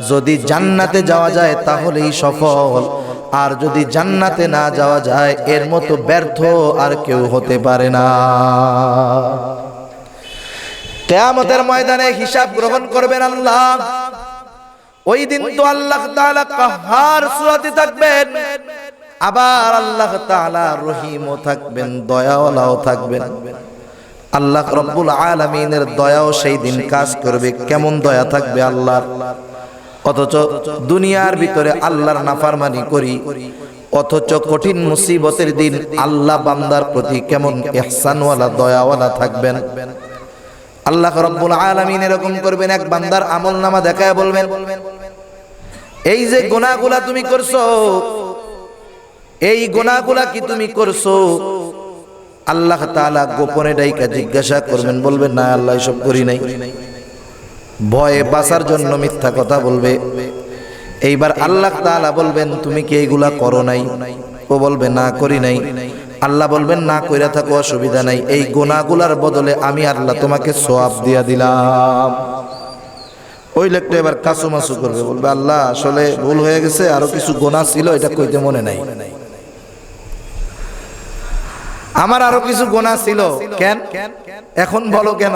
যদি জান্নাতে যাওয়া যায় তাহলেই সফল, আর যদি জান্নাতে না যাওয়া যায় এর মতো ব্যর্থ আর কেউ হতে পারে না। কিয়ামতের ময়দানে হিসাব গ্রহণ করবেন আল্লাহ। ওই দিন তো আল্লাহ তাআলা কাহ্হার সূরাতে থাকবেন, আবার আল্লাহ তাআলা রহিমও থাকবেন, দয়াওয়ালাও থাকবেন। আল্লাহ রব্বুল আলামিনের দয়াও সেই দিন কাজ করবে। কেমন দয়া থাকবে আল্লাহর! অথচ দুনিয়ার ভিতরে আল্লাহর নাফরমানি করি, অথচ কঠিন মুসিবতের দিন আল্লাহ বান্দার প্রতি কেমন ইহসানওয়ালা দয়াওয়ালা থাকবেন। আল্লাহ রব্বুল আলামিন এরকম করবেন, এক বান্দার আমলনামা দেখায় বলবেন, এই যে গুনাহগুলা তুমি করছো, এই গুনাহগুলা কি তুমি করছো? আল্লাহ তাআলা গোপনে ডাইকা জিজ্ঞাসা করবেন, বলবেন না আল্লাহ এসব করি নাই। ভয়ে বাঁচার জন্য মিথ্যা কথা বলবে। এইবার আল্লাহ তাআলা বলবেন, তুমি কি এইগুলা করো নাই? ও বলবে না করি নাই। আল্লাহ বলবেন, না কইরা থাকো, অসুবিধা নাই, এই গুনাহগুলার বদলে আমি আল্লাহ তোমাকে সওয়াব দিয়া দিলাম। ওই লোকটা এবার কাসুমাসু করবে, বলবে আল্লাহ আসলে ভুল হয়ে গেছে, আরো কিছু গুনাহ ছিল, এটা কইতে মনে নাই, আমার আরো কিছু গুনাহ ছিল। কেন এখন বলো কেন?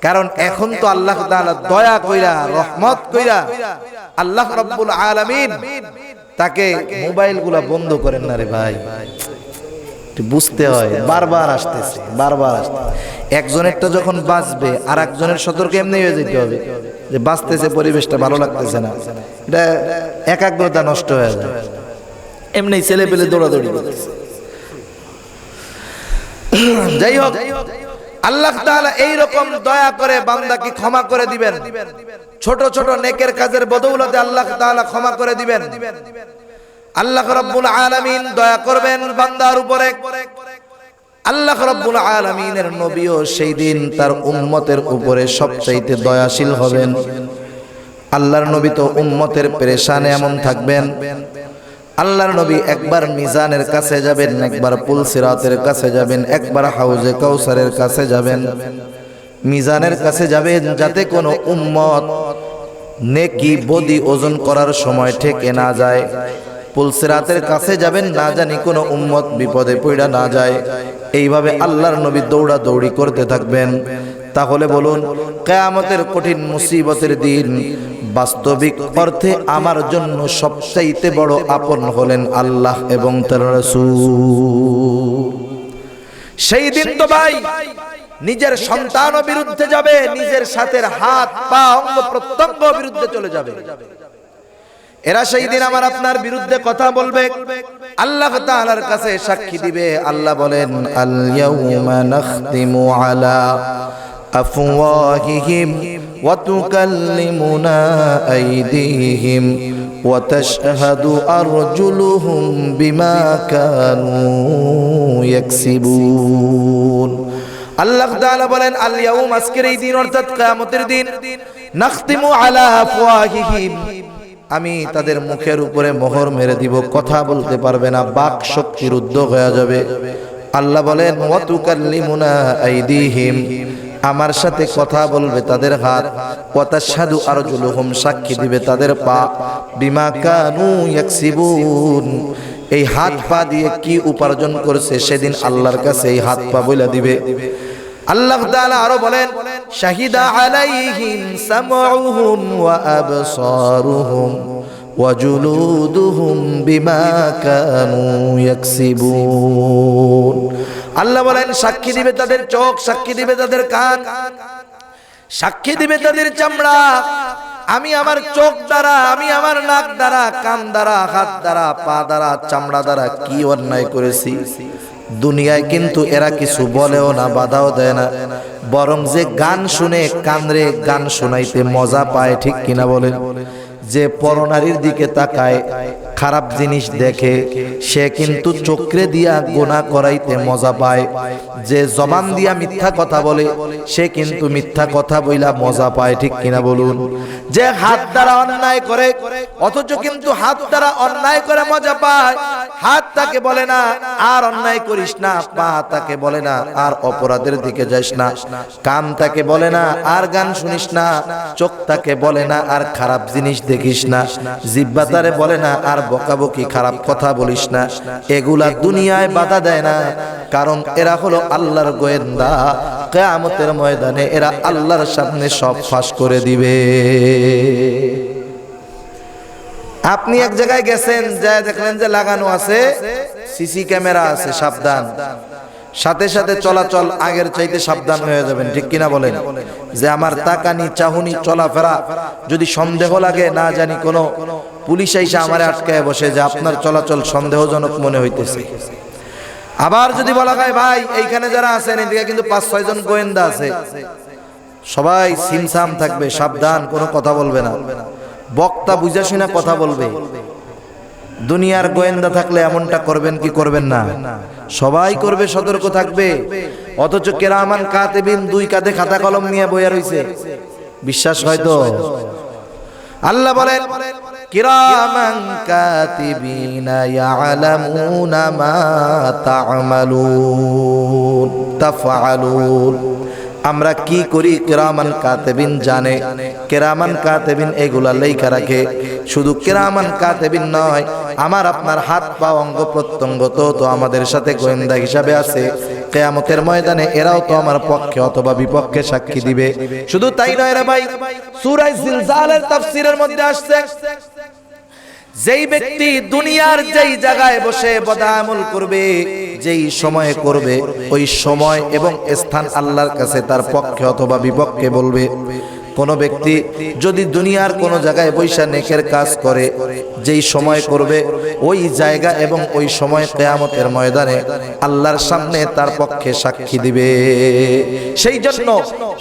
কারণ এখন তো আল্লাহ তাআলা দয়া কইরা, রহমত কইরা আল্লাহ রব্বুল আলামিন তাকে মোবাইলগুলা বন্ধ করেন না রে ভাই, বুঝতে হয়। বারবার আসতেছে, বারবার আসতেছে। একজনেরটা যখন বাঁচবে আর একজনের সতর্ক এমনি হয়ে যেতে হবে যে বাঁচতেছে, পরিবেশটা ভালো লাগতেছে না, এটা একাগ্রতা নষ্ট হয়ে যায়। এমনি ছেলে পেলে দৌড়াদৌড়ি করতেছে। যাই হোক, আল্লাহ তাআলা এইরকম দয়া করে বান্দাকে ক্ষমা করে দিবেন। ছোট ছোট নেকের কাজের বদৌলতে আল্লাহ তাআলা ক্ষমা করে দিবেন। আল্লাহ রাব্বুল আলামিন দয়া করবেন বান্দার উপরে। আল্লাহ রাব্বুল আলামিনের নবীও সেই দিন তার উম্মতের উপরে সবচাইতে দয়াশীল হবেন। আল্লাহর নবী তো উম্মতের পেরেশানে এমন থাকবেন, আল্লাহর নবী একবার মিজানের কাছে যাবেন, একবার পুলসিরাতের কাছে যাবেন, একবার হাউজে কাউসারের কাছে যাবেন। মিজানের কাছে যাবেন যাতে কোনো উম্মত নেকি বদি ওজন করার সময় ঠেকে না যায়। পুলসিরাতের কাছে যাবেন না জানি কোনো উম্মত বিপদে পড়া না যায়। এইভাবে আল্লাহর নবী দৌড়া দৌড়ি করতে থাকবেন। তাহলে বলুন, কিয়ামতের কঠিন মুসিবতের দিন বাস্তবিক অর্থে আমার জন্য সবচাইতে বড় আপন হলেন আল্লাহ এবং তার রাসূল। সেই দিন তো ভাই নিজের সন্তানও বিরুদ্ধে যাবে, নিজের সাথে হাত পা অঙ্গ প্রত্যঙ্গ বিরুদ্ধে চলে যাবে। এরা সেই দিন আমার আপনার বিরুদ্ধে কথা বলবে, আল্লাহ তাআলার কাছে সাক্ষী দিবে। আল্লাহ বলেন, আল ইয়াউমা নাখতিমু আলা আফওয়াহিহিম ওয়া তুকাল্লিমুনা আইদিহিম ওয়া তাশহাদু আরজুলুহুম বিমা কানু ইয়াকসিবুন। আল্লাহ তাআলা বলেন আল ইয়াউম, আজকের এই দিন অর্থাৎ কিয়ামতের দিন, নাখতিমু আলা আফওয়াহিহিম, আমি তাদের মুখের উপরে মোহর মেরে দিব, কথা বলতে পারবে না, বাক শক্তি রুদ্ধ হয়ে যাবে। আল্লাহ বলেন ওয়া তুকাল্লিমুনা আইদিহিম, আমার সাথে কথা বলবে তাদের হাত, ওয়া তাশহাদু আরজুলুহুম, সাক্ষী দিবে তাদের পা, বিমা কানু ইয়াকসিবুন, এই হাত পা দিয়ে কি উপার্জন করেছে সেদিন আল্লাহর কাছে এই হাত পা বলে দিবে। আল্লাহ তাআলা আরো বলেন শাহিদা আলাইহিম সামউহুম ওয়া আবসারুহুম ওয়া জুলুদুহুম বিমা কানু ইয়াকসিবুন। আল্লাহ বলেন সাক্ষী দিবে তাদের চোখ, সাক্ষী দিবে তাদের কান, সাক্ষী দিবে তাদের চামড়া। আমি আমার চোখ দ্বারা, আমি আমার নাক দ্বারা, কান দ্বারা, হাত দ্বারা, পা দ্বারা, চামড়া দ্বারা কি অন্যায় করেছি। দুনিয়ায় কিন্তু এরা কিছু বলেও না, বাধাও দেয় না, বরং যে গান শুনে কানরে গান শোনাইতে মজা পায়, ঠিক কিনা বলেন? যে পরনারীর দিকে তাকায়, খারাপ জিনিস দেখে, সে কিন্তু চোখে দিয়া গুনাহ করাইতে মজা পায়। যে জবান দিয়া মিথ্যা কথা বলে, সে কিন্তু মিথ্যা কথা বইলা মজা পায়, ঠিক কিনা বলুন? যে হাত দ্বারা অন্যায় করে, অথচ কিন্তু হাত দ্বারা অন্যায় করে মজা পায়, হাত তাকে বলে না আর অন্যায় করিস না, পা তাকে বলে না আর অপরাধের দিকে যাস না, কান তাকে বলে না আর গান শুনিস না, চোখ তাকে বলে না আর খারাপ জিনিস দেখিস না, জিহ্বা তারে বলে না আর বকাবকি খারাপ কথা বলিস না। এগুলা দুনিয়ায় বাধা দেয় না, কারণ এরা হলো আল্লাহর গোয়েন্দা। কিয়ামতের ময়দানে এরা আল্লাহর সামনে সব ফাঁস করে দিবে। আপনি এক জায়গায় গেছেন, যায় দেখলেন যে লাগানো আছে সিসি ক্যামেরা আছে, সাবধান, সাথে সাথে চলাচল আগের চাইতে সাবধান হয়ে যাবেন, ঠিক কিনা বলেন? যে আমার তাকানি চাহুনি চলাফেরা যদি সন্দেহ লাগে, না জানি কোনো পুলিশ এসে আমারে আটকায় বসে যে আপনার চলাচল সন্দেহজনক মনে হইতেছে। আবার যদি বলা হয় ভাই এইখানে যারা আছেন এদিকে কিন্তু 5-6 জন গোয়েন্দা আছে, সবাই সিমসাম থাকবে, সাবধান, কোনো কথা বলবে না, বক্তা বুঝা শুনে কথা বলবে। দুনিয়ার গোয়েন্দা থাকলে এমনটা করবেন কি করবেন না? সবাই করবে, সতর্ক থাকবে। অথচ কিরামান কাতিবিন 2 কাঁধে খাতা কলম নিয়ে বইয়া রইছে, বিশ্বাস হয়তো? আল্লাহ বলেন কিরামান কাতিবিনা ইয়ালামুনা মা তা'মালুন তাফআলুন, আমরা কি করি কিরামান কাতিবিন জানে। কিরামান কাতিবিন এগুলা লেখা রাখে। শুধু কিরামান কাতিবিন নয়, আমার আপনার হাত পা অঙ্গ প্রত্যঙ্গ তো আমাদের সাথে গোয়েন্দা হিসাবে আছে। কিয়ামতের ময়দানে এরাও তো আমার পক্ষে অথবা বিপক্ষে সাক্ষী দিবে। শুধু তাই নয় রে ভাই, সূরা জিলজালের তাফসীরের মধ্যে আসছে যেই ব্যক্তি দুনিয়ার যেই জায়গায় বসে বদামল করবে, যেই সময়ে করবে, ওই সময় এবং স্থান আল্লাহর কাছে তার পক্ষে অথবা বিপক্ষে বলবে। কোন ব্যক্তি যদি দুনিয়ার কোন জায়গায় বৈশা নেকের কাজ করে, যেই সময় করবে ওই জায়গা এবং ওই সময় কিয়ামতের ময়দানে আল্লাহর সামনে তার পক্ষে সাক্ষী দিবে। সেই জন্য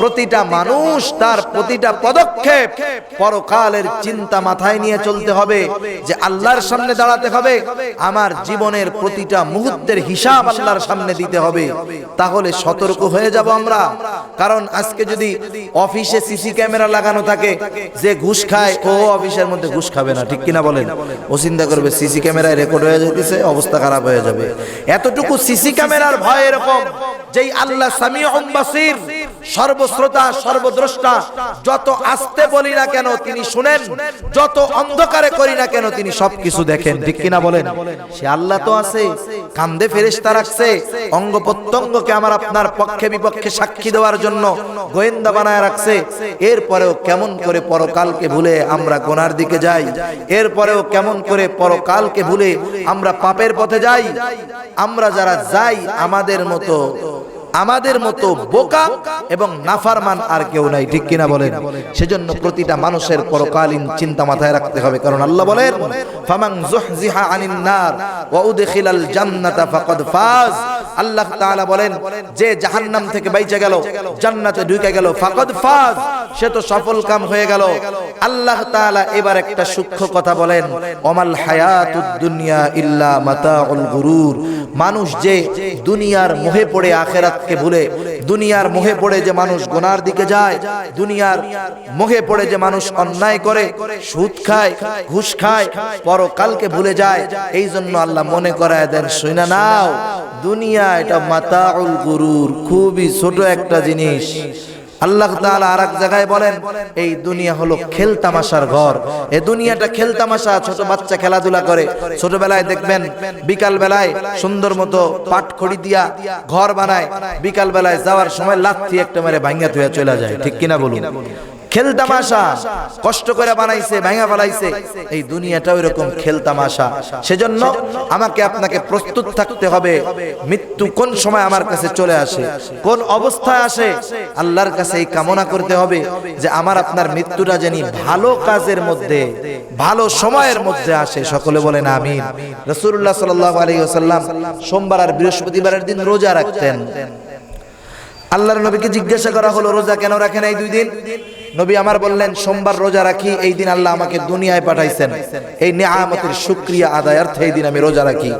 প্রতিটা মানুষ তার প্রতিটা পদক্ষেপ পরকালের চিন্তা মাথায় নিয়ে চলতে হবে, যে আল্লাহর সামনে দাঁড়াতে হবে, আমার জীবনের প্রতিটা মুহূর্তের হিসাব আল্লাহর সামনে দিতে হবে। তাহলে সতর্ক হয়ে যাব আমরা। কারণ আজকে যদি অফিসে সিসি ক্যামেরা লাগানো থাকে, যে ঘুষ খায় ও অফিসের মধ্যে ঘুষ খাবে না, ঠিক কিনা বলেন? ও চিন্তা করবে সিসি ক্যামেরায় রেকর্ড হয়ে যেতেছে, অবস্থা খারাপ হয়ে যাবে। এতটুকু সিসি ক্যামেরার ভয় এরকম, যেই আল্লাহ সামিউন বাসির, সর্বশ্রোতা সর্বদ্রষ্টা, যত আস্তে বলি না কেন তিনি শুনেন, যত অন্ধকারে করি না কেন তিনি সবকিছু দেখেন, ঠিক কিনা বলেন? সে আল্লাহ তো আছে, কান্দে ফেরেশতা রাখছে, অঙ্গ প্রত্যঙ্গকে আমার আপনার পক্ষে বিপক্ষে সাক্ষী দেওয়ার জন্য গোয়েন্দা বানায় রাখছে। এরপরেও কেমন করে পরকালকে ভুলে আমরা গুনার দিকে যাই, এরপরেও কেমন করে পরকালকে ভুলে আমরা পাপের পথে যাই। আমরা যারা যাই, আমাদের মতো আমাদের মতো বোকা এবং নাফরমান আর কেউ নাই, ঠিক কিনা বলেন? সেজন্য প্রতিটা মানুষের পরকালীন চিন্তা মাথায় রাখতে হবে, কারণ আল্লাহ বলেন ফামান যুহজিহা আনিন নার ওয়া উদখিলাল জান্নাতা ফাকাদ ফাজ। আল্লাহ তাআলা বলেন যে জাহান্নাম থেকে বাইচা গেল, জান্নাতে ঢুকে গেল, ফাকাদ ফাজ, সে তো সফল কাম হয়ে গেল। আল্লাহ তাআলা এবার একটা সূক্ষ্ম কথা বলেন, ওমাল হায়াতুদ দুনিয়া ইল্লা মাতাউল গুরুর। মানুষ যে দুনিয়ার মোহে পড়ে আখিরাতকে ভুলে, দুনিয়ার মোহে পড়ে যে মানুষ গুনার দিকে যায়, দুনিয়ার মোহে পড়ে যে মানুষ অন্যায় করে, সুদ খায়, ঘুষ খায়, পরকালকে ভুলে যায়, এই জন্য আল্লাহ মনে করায় দেন, শুনা নাও দুনিয়া এটা মাতাউল গুরুর, খুবই ছোট একটা জিনিস। আল্লাহ তাআলা আরেক জায়গায় বলেন এই দুনিয়া হলো খেলতামাশার ঘর। এই দুনিয়াটা খেলতামাশা, ছোট বাচ্চা খেলাধুলা করে, ছোটবেলায় দেখবেন বিকাল বেলায় সুন্দর মতো পাটখড়ি দিয়া ঘর বানায়, বিকাল বেলায় যাওয়ার সময় লাথি একটা মেরে ভাঙা থুয়া চলে যায়, ঠিক কিনা বলুন? খেলতামাশা কষ্ট করে বানাইছে, ভাঙা ফেলাইছে। এই দুনিয়াটা ওইরকম খেলতামাশা। সেজন্য আমাকে আপনাকে প্রস্তুত থাকতে হবে, মৃত্যু কোন সময় আমার কাছে চলে আসে, কোন অবস্থায় আসে, আল্লাহর কাছে এই কামনা করতে হবে যে আমার আপনার মৃত্যুটা জানি ভালো কাজের মধ্যে, ভালো সময়ের মধ্যে আসে। সকলে বলেন আমিন। রাসূলুল্লাহ সাল্লাল্লাহু আলাইহি ওয়াসাল্লাম সোমবার আর বৃহস্পতিবারের দিন রোজা রাখতেন। আল্লাহর নবীকে জিজ্ঞাসা করা হলো রোজা কেন রাখেন এই দুই দিন? নবী আমার বললেন সোমবার রোজা রাখি, এই দিন আল্লাহ আমাকে দুনিয়ায় পাঠাইছেন, এই নিয়ামতের শুকরিয়া আদায়ার্থে এই দিন আমি রোজা রাখি।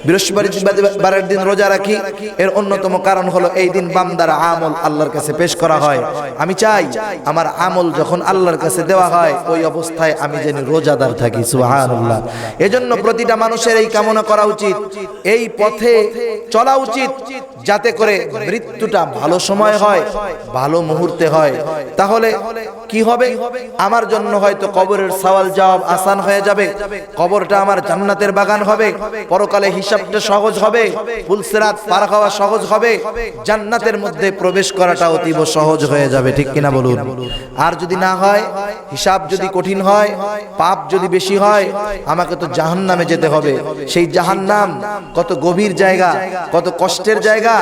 বৃহস্পতিবারের দিন রোজা রাখি, এর অন্যতম কারণ হলো এই দিন বান্দার আমল আল্লাহর কাছে পেশ করা হয়। আমি চাই আমার আমল যখন আল্লাহর কাছে দেওয়া হয় ওই অবস্থায় আমি যেন রোজাদার থাকি। সুবহানাল্লাহ। এজন্য প্রতিটা মানুষের এই কামনা করা উচিত, এই পথে চলা উচিত, যাতে করে মৃত্যুটা ভালো সময় হয়, ভালো মুহূর্তে হয়। তাহলে কি হবে? আমার জন্য হয়তো কবরের সওয়াল জবাব আসান হয়ে যাবে, কবরটা আমার জান্নাতের বাগান হবে, পরকালে হিসাবটা সহজ হবে, ফুলসিরাত পার হওয়া সহজ হবে, জান্নাতের মধ্যে প্রবেশ করাটা অতীব সহজ হয়ে যাবে, ঠিক কিনা বলুন? আর যদি না হয়, হিসাব যদি কঠিন হয়, পাপ যদি বেশি হয়, আমাকে তো জাহান্নামে যেতে হবে। সেই জাহান্নাম কত গভীর জায়গা, কত কষ্টের জায়গা।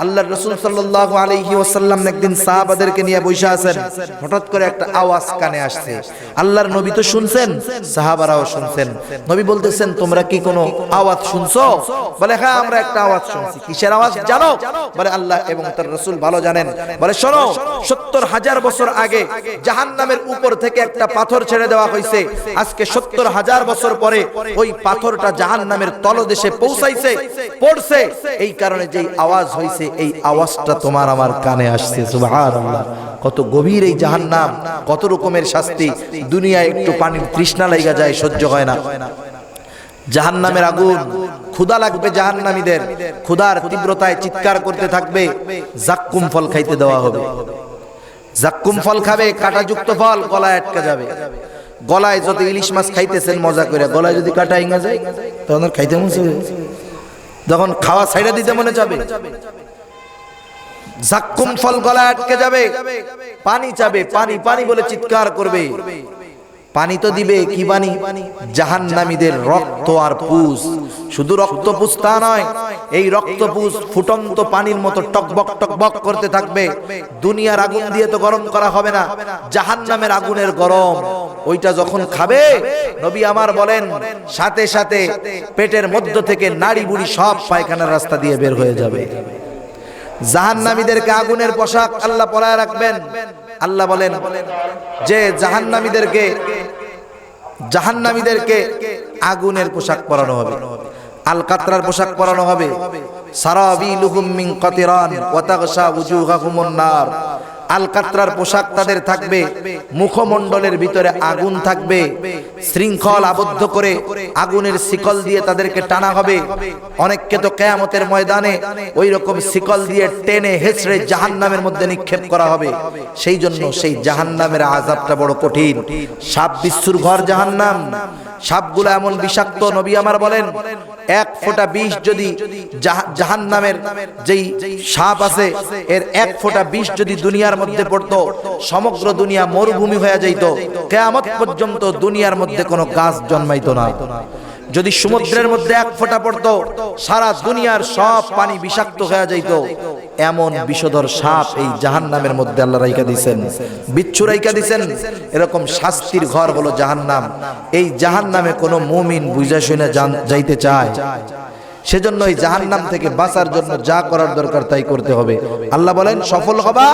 আল্লাহর রাসূল সাল্লাল্লাহু আলাইহি ওয়াসাল্লাম একদিন সাহাবাদেরকে নিয়ে বসে আছেন, হঠাৎ করে একটা আওয়াজ কানে আসছে। আল্লাহর নবী তো শুনছেন, সাহাবারাও শুনছেন। নবী বলতেছেন তোমরা কি কোনো আওয়াজ শুনছো? বলে হ্যাঁ আমরা একটা আওয়াজ শুনছি। কিসের আওয়াজ জানো? বলে আল্লাহ এবং তার রাসূল ভালো জানেন। বলে শোনো, ৭০,০০০ বছর আগে জাহান্নামের উপর থেকে একটা পাথর ছেড়ে দেওয়া হয়েছে, আজকে ৭০,০০০ বছর পরে ওই পাথরটা জাহান্নামের তলদেশে পৌঁছাইছে, পড়ছে। এই কারণে যেই আওয়াজ হয়েছে এই আওয়াজটা তোমার আমার কানে আসছে। সুবহানাল্লাহ। কত গভীর এই জাহান্নাম, কত রকমের শাস্তি। দুনিয়ায় একটু পানির তৃষ্ণা লাগা যায়, সহ্য হয় না। জাহান্নামের আগুন, ক্ষুধা লাগবে জাহান্নামীদের, ক্ষুধার তীব্রতায় চিৎকার করতে থাকবে। জাক্কুম ফল খাইতে দেওয়া হবে, জাক্কুম ফল খাবে, কাঁটাযুক্ত ফল, গলায় আটকে যাবে। গলায় যত ইলিশ মাছ খাইতেছেন মজা করে, গলায় যদি কাঁটা ইঙ্গা যায় তখন খাইতে মনে চাবে, যখন খাওয়া ছাইড়া দিতে মনে যাবে। জাক্কুম ফল গলায় আটকে যাবে, পানি চাবে, পানি পানি বলে চিৎকার করবে। পানি তো দিবে, কি পানি? জাহান্নামীদের রক্ত আর পুজ। শুধু রক্ত পুজ তা নয়, এই রক্ত পুজ ফুটন্ত পানির মতো টকবক টকবক করতে থাকবে। দুনিয়ার আগুন দিয়ে তো গরম করা হবে না, জাহান্নামের আগুনের গরম। ওইটা যখন খাবে, নবী আমার বলেন সাথে সাথে পেটের মধ্য থেকে নাড়ি বুড়ি সব পায়খানার রাস্তা দিয়ে বের হয়ে যাবে। জাহান্নামীদেরকে আগুনের পোশাক আল্লাহ পরায় রাখবেন। আল্লাহ বলেন যে জাহান্নামীদেরকে আগুনের পোশাক পরানো হবে, আল কাতরার পোশাক পরানো হবে। সারাবিলুহুম মিন কাতিরান ওয়া তাগশা উজুহাহুমুন নার। আল কাতরার পোশাক তাদের থাকবে, মুখমণ্ডলের ভিতরে আগুন থাকবে, শৃঙ্খল আবদ্ধ করে আগুনের শিকল দিয়ে তাদেরকে টানা হবে। অনেককে তো কিয়ামতের ময়দানে ওই রকম শিকল দিয়ে টেনে হেঁচড়ে জাহান্নামের মধ্যে নিক্ষেপ করা হবে। সেই জন্য সেই জাহান্নামের আযাবটা বড় কঠিন। সাপ বিচ্ছুর ঘর জাহান্নাম, সাপগুলো এমন বিষাক্ত, নবী আমার বলেন 1 ফোঁটা বিষ যদি জাহান্নামের যেই সাপ আছে এর 1 ফোঁটা বিষ যদি দুনিয়ার মধ্যে পড়তো, সমগ্র দুনিয়া মরুভূমি হয়ে যাইত, কিয়ামত পর্যন্ত দুনিয়ার মধ্যে কোনো গাছ জন্মাইতো না। যদি সমুদ্রের মধ্যে এক ফোঁটা পড়তো সারা দুনিয়ার সব পানি বিষাক্ত হয়ে যাইত। এমন বিষধর সাপ এই জাহান্নামের মধ্যে আল্লাহ রাইখা দিয়েছেন, বিচ্ছু রাইখা দিয়েছেন। এরকম শাস্তির ঘর হলো জাহান্নাম। এই জাহান্নামে কোনো মুমিন বুঝা শুনে যাইতে চায়? সেজন্য এই জাহান্নাম থেকে বাঁচার জন্য যা করার দরকার তাই করতে হবে। আল্লাহ বলেন সফল হবা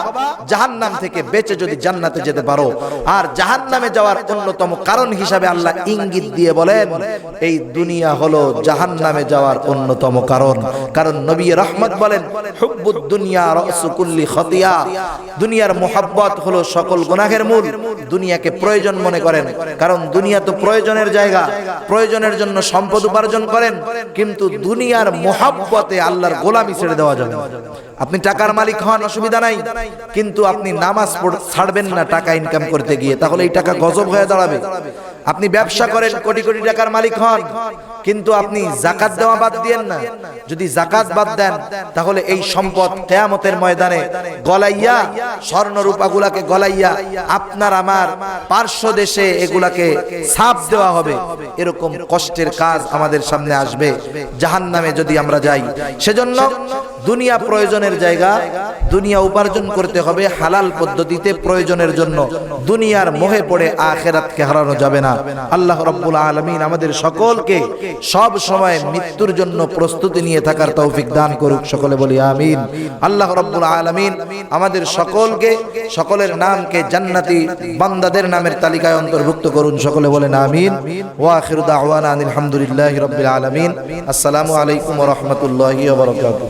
জাহান্নাম থেকে বেঁচে যদি জান্নাতে যেতে পারো। আর জাহান্নামে যাওয়ার অন্যতম কারণ হিসাবে আল্লাহ ইঙ্গিত দিয়ে বলেন এই দুনিয়া হলো জাহান্নামে যাওয়ার অন্যতম কারণ। কারণ নবী রহমত বলেন হুব্বুদ দুনিয়া রাসু কুল্লি খতিয়া, দুনিয়ার মোহাব্বত হলো সকল গুনাহের মূল। দুনিয়াকে প্রয়োজন মনে করেন, কারণ দুনিয়া তো প্রয়োজনের জায়গা, প্রয়োজনের জন্য সম্পদ উপার্জন করেন, কিন্তু দুনিয়ার মোহাব্বতে আল্লাহর গোলামি ছেড়ে দেওয়া যাবে। আপনি টাকার মালিক হন, অসুবিধা নাই, কিন্তু আপনি নামাজ ছাড়বেন না টাকা ইনকাম করতে গিয়ে, তাহলে এই টাকা গজব হয়ে দাঁড়াবে। আপনি ব্যবসা করেন, কোটি কোটি টাকার মালিক হন, কিন্তু আপনি যাকাত দেওয়া বাদ দিয়েন না। যদি যাকাত বাদ দেন তাহলে এই সম্পদ কিয়ামতের ময়দানে গলাইয়া, স্বর্ণ রূপাগুলাকে গলাইয়া আপনার আমার পার্শ্ব দেশে এগুলাকে ছাপ দেওয়া হবে। এরকম কষ্টের কাজ আমাদের সামনে আসবে জাহান্নামে যদি আমরা যাই। সেজন্য দুনিয়া প্রয়োজনের জায়গা, দুনিয়া উপার্জন করতে হবে হালাল পদ্ধতিতে প্রয়োজনের জন্য। দুনিয়ার মোহে পড়ে আখিরাতকে হারানো যাবে না। আল্লাহ রাব্বুল আলামিন আমাদের সকলকে সব সময় মৃত্যুর জন্য প্রস্তুতি নিয়ে থাকার তৌফিক দান করুক, সকলে বলি আমিন। আল্লাহ রাব্বুল আলামিন আমাদের সকলকে, সকলের নামকে জান্নাতি বান্দাদের নামের তালিকায় অন্তর্ভুক্ত করুন, সকলে বলেন আমিন। ওয়া আখিরু দাওয়ানা আলহামদুলিল্লাহি রাব্বিল আলামিন। আসসালামু আলাইকুম ওয়া রাহমাতুল্লাহি ওয়া বারাকাতুহু।